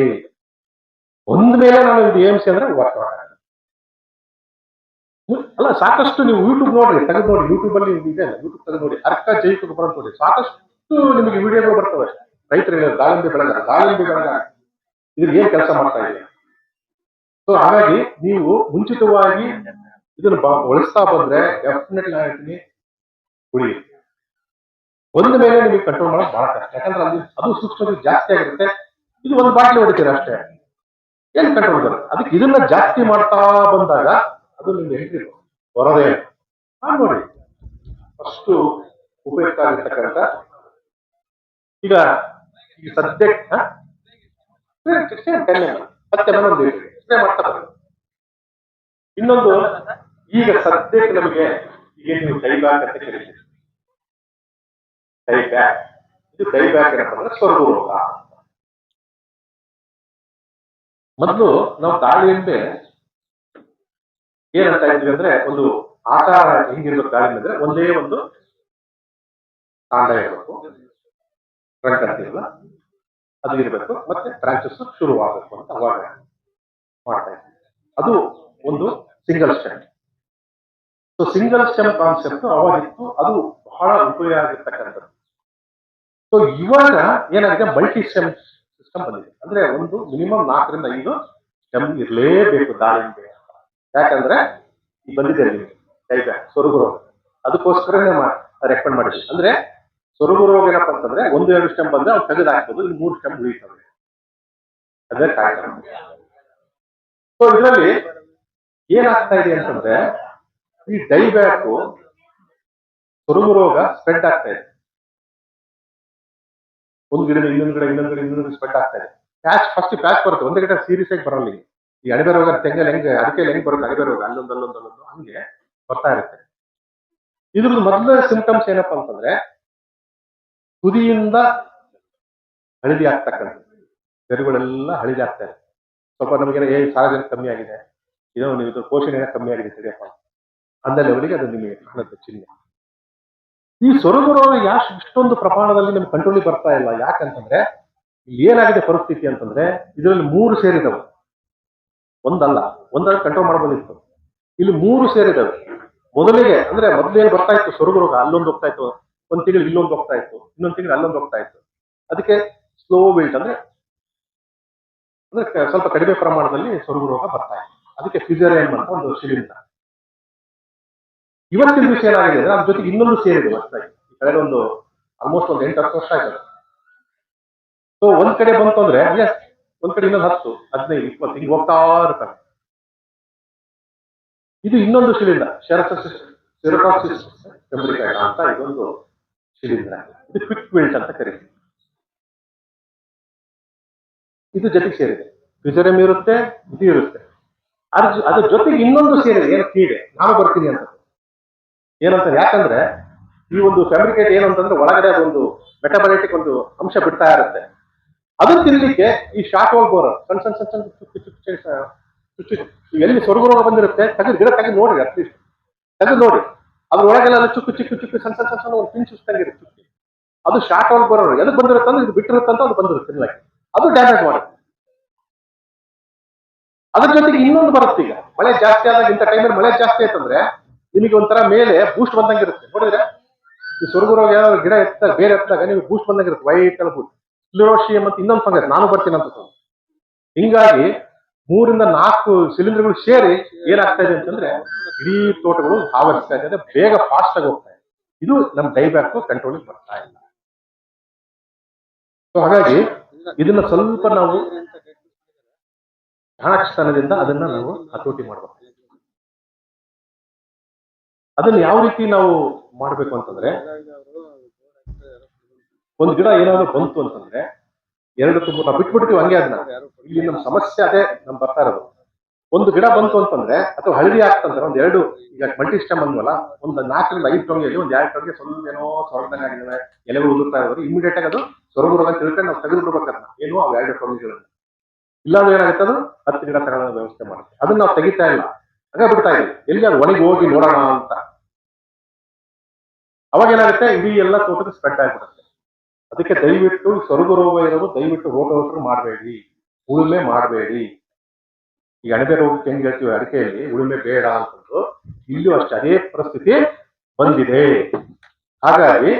ಒಂದ್ ಮೇಲೆ ನಾನು ಇದು ಏಮ್ಸಿ ಅಂದ್ರೆ ವರ್ಕ್ ಅಲ್ಲ, ಸಾಕಷ್ಟು ನೀವು ಯೂಟ್ಯೂಬ್ ನೋಡ್ರಿ, ತೆಗೆದು ನೋಡಿ, ಯೂಟ್ಯೂಬ್ ಅಲ್ಲಿ ಇದೆ, ಯೂಟ್ಯೂಬ್ ತೆಗೆದು ನೋಡಿ, ಅರ್ಕ ಜೈವಿಕ ಗೊಬ್ಬರ ನೋಡಿ, ಸಾಕಷ್ಟು ನಿಮಗೆ ವಿಡಿಯೋಗಳು ಬರ್ತವೆ. ರೈತರಿಗೆ ದಾಳಿಂಬೆ ಬೆಳೆಗಾರ ಇದ್ರ ಏನ್ ಕೆಲಸ ಮಾಡ್ತಾ ಇದೆ. ಸೊ ಹಾಗಾಗಿ ನೀವು ಮುಂಚಿತವಾಗಿ ಇದನ್ನು ಬಳಸ್ತಾ ಬಂದ್ರೆ ಡೆಫಿನೆಟ್ಲಿ ಹೇಳ್ತೀನಿ, ಕುಡಿ. ಒಂದ್ ಮೇಲೆ ನಿಮಗೆ ಕಂಟ್ರೋಲ್ ಮಾಡೋದು ಬಹಳ ಕಷ್ಟ. ಯಾಕಂದ್ರೆ ಅದು ಸೂಕ್ಷ್ಮ ಜಾಸ್ತಿ ಆಗಿರುತ್ತೆ. ಇದು ಒಂದು ಬಾಟ್ಲಿ ಹೊಡಿತೀರ ಅಷ್ಟೇ, ಏನ್ ಕಂಟ್ರೋಲ್ ಬರುತ್ತೆ. ಅದಕ್ಕೆ ಇದನ್ನ ಜಾಸ್ತಿ ಮಾಡ್ತಾ ಬಂದಾಗ ಅದು ನಿಮ್ಗೆ ಹೆಂಗಿರು ಬರೋದೇ ನೋಡಿ ಅಷ್ಟು ಉಪಯುಕ್ತ ಆಗಿರ್ತಕ್ಕಂಥ. ಈಗ ಈ ಸದ್ಯಕ್ಕೆ 10 ml ಸ್ಪ್ರೇ ಮಾಡ್ತಾ ಬರೋದು. ಇನ್ನೊಂದು, ಈಗ ಸದ್ಯಕ್ಕೆ ನಮಗೆ ಈಗ ನೀವು ಡೈಬ್ಯಾಕ್ ಅಂತ ಕರೀತೀವಿ. ಡೈಬ್ಯಾಕ್, ಇದು ಡೈಬ್ಯಾಕ್ ಏನಪ್ಪ ಅಂದ್ರೆ ಸ್ವರ್ಗ ರೋಗ. ಮೊದಲು ನಾವು ದಾಳಿಂಬೆ ಏನಂತ ಇದ್ವಿ ಅಂದ್ರೆ, ಒಂದು ಆಕಾರ ಹೆಂಗಿರ್ಬೇಕು ದಾಳಿಂಬೆ ಅಂದ್ರೆ, ಒಂದೇ ಒಂದು ಕಾಂಡ ಇರಬೇಕು, ಟ್ರಂಕ್ ಅಂತಿಲ್ಲ ಅದು ಇರಬೇಕು, ಮತ್ತೆ ಬ್ರಾಂಚಸ್ ಶುರುವಾಗಬೇಕು ಅಂತ ಅವಾಗ ಮಾಡ್ತಾ ಇದ್ವಿ. ಅದು ಒಂದು single stem. So single stem concept ಅವಾಗಿತ್ತು, ಅದು ಬಹಳ ಉಪಯೋಗ ಆಗಿರ್ತಕ್ಕಂಥದ್ದು. ಸೊ ಇವಾಗ ಏನಾಗಿದೆ, ಮಲ್ಟಿ ಸ್ಟೆಮ್ ಸಿಸ್ಟಮ್ ಬಂದಿದೆ. ಅಂದ್ರೆ ಒಂದು ಮಿನಿಮಮ್ 4ರಿಂದ 5 ಸ್ಟೆಮ್ ಇರಲೇಬೇಕು ದಾಳಿಂಬೆ. ಯಾಕಂದ್ರೆ ಈ ಬಂದಿದೆ ಡೈಬ್ಯಾಕ್, ಸ್ವರ್ಗ ರೋಗ, ಅದಕ್ಕೋಸ್ಕರ ರೆಕಮೆಂಡ್ ಮಾಡಿದ್ವಿ. ಅಂದ್ರೆ ಸ್ವರ್ಗ ರೋಗ ಏನಪ್ಪ ಅಂತಂದ್ರೆ 1-2 ಸ್ಟೆಮ್ ಬಂದ್ರೆ ಅವ್ರು ತೆಗೆದು ಹಾಕ್ಬೋದು, ಇಲ್ಲಿ 3 ಸ್ಟೆಮ್ ಉಳಿತವೆ. ಅದೇ ಕಾರಣ. ಸೊ ಇದರಲ್ಲಿ ಏನಾಗ್ತಾ ಇದೆ ಅಂತಂದ್ರೆ, ಈ ಡೈಬ್ಯಾಕ್ ಸ್ವರ್ಗ ರೋಗ ಸ್ಪ್ರೆಡ್ ಆಗ್ತಾ ಇದೆ. ಒಂದು ಗಿಡ ಇನ್ನೊಂದು ಸ್ಪ್ರೆಡ್ ಆಗ್ತಾ ಇದೆ. ಫಸ್ಟ್ ಪ್ಯಾಚ್ ಬರುತ್ತೆ, ಒಂದೇ ಗಿಡ ಸೀರಿಯಸ್ ಆಗಿ ಬರಲ್ಲ. ಈ ಅಣಬೆ ರೋಗ ತೆಂಗಲ್ಲಿ ಹೆಂಗೆ ಅಡಿಕೆಯಲ್ಲಿ ಹೆಂಗ್ ಬರುತ್ತೆ ಅಣಬೆ ರೋಗ, ಅಲ್ಲೊಂದು ಹಂಗೆ ಬರ್ತಾ ಇರುತ್ತೆ. ಇದ್ರದ್ದು ಮೊದಲ ಸಿಂಪ್ಟಮ್ಸ್ ಏನಪ್ಪಾ ಅಂತಂದ್ರೆ, ತುದಿಯಿಂದ ಹಳದಿ ಆಗ್ತಕ್ಕಂಥ ಗರಿಗಳೆಲ್ಲ ಹಳದಿ ಆಗ್ತಾ ಇದೆ. ಸ್ವಲ್ಪ ನಮಗೆ ಸಾರ್ವಜನಿಕ ಕಮ್ಮಿ ಆಗಿದೆ, ಇದು ಪೋಷಣೆ ಕಮ್ಮಿ ಆಗಿದೆ ಸರಿಯಪ್ಪ ಅಂದ ಲೆವೆಲ್ಗೆ ಅದು ನಿಮಗೆ ಕಾಣುತ್ತೆ ಚಿಹ್ನೆ. ಈ ಸ್ವರ್ಗ ರೋಗ ಇಷ್ಟೊಂದು ಪ್ರಮಾಣದಲ್ಲಿ ನಮ್ಗೆ ಕಂಟ್ರೋಲಿಗೆ ಬರ್ತಾ ಇಲ್ಲ. ಯಾಕಂತಂದ್ರೆ ಏನಾಗಿದೆ ಪರಿಸ್ಥಿತಿ ಅಂತಂದ್ರೆ, ಇದರಲ್ಲಿ 3 ಸೇರಿದವು, ಒಂದಲ್ಲ ಕಂಟ್ರೋಲ್ ಮಾಡಬಹುದಿತ್ತು. ಇಲ್ಲಿ 3 ಸೇರಿದವೆ. ಮೊದಲಿಗೆ ಅಂದ್ರೆ ಮೊದಲೇನು ಬರ್ತಾ ಇತ್ತು ಸ್ವರ್ಗ ರೋಗ, ಅಲ್ಲೊಂದು ಹೋಗ್ತಾ ಇತ್ತು, ಒಂದ್ ತಿಂಗಳು ಇಲ್ಲೊಂದು ಹೋಗ್ತಾ ಇತ್ತು, ಇನ್ನೊಂದು ತಿಂಗಳು ಅಲ್ಲೊಂದು ಹೋಗ್ತಾ ಇತ್ತು. ಅದಕ್ಕೆ ಸ್ಲೋ ಬಿಲ್ಟ್ ಅಂದ್ರೆ ಸ್ವಲ್ಪ ಕಡಿಮೆ ಪ್ರಮಾಣದಲ್ಲಿ ಸ್ವರ್ಗ ರೋಗ ಬರ್ತಾ ಇತ್ತು. ಅದಕ್ಕೆ ಫಿಸೇರಿಯಂ ಅಂತ ಒಂದು ಶಿಲೀಂಧ್ರ. ಇವತ್ತಿನ ದಿವಸ ಏನಾಗಿದೆ ಅಂದ್ರೆ ಅದ್ರ ಜೊತೆಗೆ ಇನ್ನೊಂದು ಸೇರಿದೆ ಹೊಸದಾಗಿ. ಕಳೆದ ಆಲ್ಮೋಸ್ಟ್ 8-10 ವರ್ಷ ಆಗಿದೆ. ಸೊ ಒಂದ್ ಕಡೆ ಬಂತು ಅಂದ್ರೆ ಒಂದ್ ಕಡೆ ಇನ್ನೊಂದು 10, 15, 20 ಹಿಂಗ್ ಹೋಗ್ತಾ ಇರ್ತಾರೆ. ಇದು ಇನ್ನೊಂದು ಶಿಲೀಂಧ್ರ, ಸೆರಟಾಕ್ಸಿಸ್ ಫೆಬ್ರಿಕೈಟ ಅಂತ ಇದೊಂದು ಶಿಲೀಂಧ್ರ. ಇದು ಕ್ವಿಕ್ ವಿಲ್ಟ್ ಅಂತ ಕರೀತೀವಿ. ಇದು ಜೊತೆಗೆ ಸೇರಿದೆ, ಫಿಸೇರಿಯಂ ಇರುತ್ತೆ, ಇದು ಇರುತ್ತೆ. ಅದ್ರ ಜೊತೆಗೆ ಇನ್ನೊಂದು ಸೇರಿದೆ, ಏನು ಕೀಡೆ, ನಾನು ಬರ್ತೀನಿ ಅಂತ ಏನಂತ. ಯಾಕಂದ್ರೆ ಈ ಒಂದು ಫ್ಯಾಬ್ರಿಕೇಟ್ ಏನಂತಂದ್ರೆ ಒಳಗಡೆ ಅದೊಂದು ಮೆಟಬಲೈಟಿಕ್ ಒಂದು ಅಂಶ ಬಿಡ್ತಾ ಇರುತ್ತೆ. ಅದನ್ನ ತಿನ್ಲಿಕ್ಕೆ ಈ ಶಾರ್ಟ್ ಹೋಲ್ ಬೋರ್ ಸಣ್ಣ ಸಣ್ಣ ಸಣ್ಣ ಸಣ್ಣ ಚುಚ್ಚು ಎಲ್ಲಿ ಸ್ವರ್ಗ ರೋಗ ಬಂದಿರುತ್ತೆ ತೆಗೆದು ಗಿಡ ತೆಗೆದು ನೋಡಿ, ಅಟ್ಲೀಸ್ಟ್ ತೆಗೆದು ನೋಡಿ, ಅದ್ರ ಒಳಗೆಲ್ಲ ಚುಕ್ಕು ಚಿಕ್ಕು ಚಿಕ್ಕು ಸಣ್ಣ ಸಣ್ಣ ಸಣ್ಣ ಒಂದು ಪಿಂಚ್ ಸುತ್ತಂಗಿರುತ್ತೆ ಚುಕ್ಕಿ. ಅದು ಶಾರ್ಟ್ ಹೋಲ್ ಬೋರ್ ಎದಕ್ಕೆ ಬಂದಿರುತ್ತೆ ಅಂದ್ರೆ ಇದು ಬಿಟ್ಟಿರುತ್ತಂತ ಅದು ಬಂದಿರುತ್ತೆ ತಿನ್ಲಕ್ಕೆ, ಅದು ಡ್ಯಾಮೇಜ್ ಮಾಡುತ್ತೆ. ಅದ್ರ ಜೊತೆಗೆ ಇನ್ನೊಂದು ಬರುತ್ತೆ. ಈಗ ಮಳೆ ಜಾಸ್ತಿ ಆದಾಗ ಇಂಥ ಟೈಮಲ್ಲಿ ಮಳೆ ಜಾಸ್ತಿ ಆಯ್ತಂದ್ರೆ ನಿಮಗೆ ಒಂಥರ ಮೇಲೆ ಬೂಸ್ಟ್ ಬಂದಂಗಿರುತ್ತೆ. ನೋಡಿದ್ರೆ ಈ ಸ್ವರ್ಗ ರೋಗ ಯಾವ್ದು ಗಿಡ ಎತ್ತಾಗ ಬೇರೆ ಎತ್ತಾಗ ನಿಮಗೆ ಬೂಸ್ಟ್ ಬಂದಂಗಿರುತ್ತೆ, ವೈಟ್ ಕಲರ್ ಬೂಸ್ಟ್. ಸ್ಕ್ಲಿರೋಶಿಯಂ ಅಂತ ಇನ್ನೊಂದು ಫಂಗಸ್, ನಾನು ಬರ್ತೀನಿ ಅಂತ. ಹಿಂಗಾಗಿ 3-4 ಶಿಲೀಂಧ್ರಗಳು ಸೇರಿ ಏನಾಗ್ತಾ ಇದೆ ಅಂತಂದ್ರೆ ಇಡೀ ತೋಟಗಳು ಆವರಿಸ್ತಾ ಇದೆ, ಬೇಗ ಫಾಸ್ಟ್ ಆಗಿ ಹೋಗ್ತಾ ಇದೆ. ಇದು ನಮ್ಮ ಡೈಬ್ಯಾಕ್ ಕಂಟ್ರೋಲ್ ಬರ್ತಾ ಇಲ್ಲ. ಸೊ ಹಾಗಾಗಿ ಇದನ್ನ ಸ್ವಲ್ಪ ನಾವು ಚಾಣಾಕ್ಷತನದಿಂದ ಅದನ್ನ ನಾವು ಹತೋಟಿ ಮಾಡಬೇಕು. ಅದನ್ನ ಯಾವ ರೀತಿ ನಾವು ಮಾಡ್ಬೇಕು ಅಂತಂದ್ರೆ, ಒಂದು ಗಿಡ ಏನಾದ್ರು ಬಂತು ಅಂತಂದ್ರೆ 2 ನಾವು ಬಿಟ್ಬಿಡ್ತೀವಿ ಹಂಗೆ. ಅದನ್ನ ಇಲ್ಲಿ ನಮ್ಮ ಸಮಸ್ಯೆ ಅದೇ ನಮ್ ಬರ್ತಾ ಇರೋದು. ಒಂದು ಗಿಡ ಬಂತು ಅಂತಂದ್ರೆ ಅಥವಾ ಹಳದಿ ಆಗ್ತಂದ್ರೆ ಒಂದ್ 2 ಈಗ ಮಲ್ಟಿ ಸ್ಟೆಮ್ ಅಂದ್ವಲ್ಲ, ಒಂದು 4-5 ಟೊಂಗೆಯಲ್ಲಿ ಒಂದು 2 ಟೊಂಗೆ ಸ್ವಲ್ಪ ಏನೋ ಸೊರದಂಗ ಆಗಿದ್ದಾವೆ, ಎಲೆಗಳು ಉದುರ್ತಾ ಇರೋದು, ಇಮಿಡಿಯೇಟ್ ಆಗಿ ಅದು ಸ್ವರ್ಗ ರೋಗ ಅಂತ ತಿಳ್ಕೊಂಡು ನಾವು ತೆಗೆದು ಬಿಡ್ಬೇಕನ್ನ ಏನೋ ಆ 2 ಟೊಂಗೆಗಳನ್ನ. ಇಲ್ಲಾಂದ್ರೆ ಏನಾಗುತ್ತೆ, ಅದು 10 ಗಿಡ ತಗೊಳ್ಳೋ ವ್ಯವಸ್ಥೆ ಮಾಡುತ್ತೆ. ಅದನ್ನ ನಾವು ತೆಗಿತಾ ಇಲ್ಲ, ಹಾಗೆ ಬಿಡ್ತಾ ಇದೀವಿ. ಎಲ್ಲಿ ಅದು ಒಣಗಿ ಹೋಗಿ ನೋಡೋಣ ಅಂತ. ಅವಾಗ ಏನಾಗುತ್ತೆ, ಇಡೀ ಎಲ್ಲ ತೋಟದ ಸ್ಪ್ರೆಡ್ ಆಗಿಬಿಡುತ್ತೆ. ಅದಕ್ಕೆ ದಯವಿಟ್ಟು ಸ್ವರ್ಗ ರೋಗ ಇರೋದು ದಯವಿಟ್ಟು ರೋಟೋವೇಟರ್ ಮಾಡಬೇಡಿ, ಉಳುಮೆ ಮಾಡಬೇಡಿ. ಈಗ ಅಣಬೆ ರೋಗಕ್ಕೆ ಹೆಂಗ್ ಹೇಳ್ತೀವಿ ಅಡಿಕೆಯಲ್ಲಿ ಉಳುಮೆ ಬೇಡ ಅಂತಂದು, ಇಲ್ಲೂ ಅಷ್ಟೇ ಅದೇ ಪರಿಸ್ಥಿತಿ ಬಂದಿದೆ. ಹಾಗಾಗಿ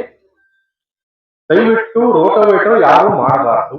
ದಯವಿಟ್ಟು ರೋಟೋವೇಟರ್ ಯಾರು ಮಾಡಬಾರ್ದು.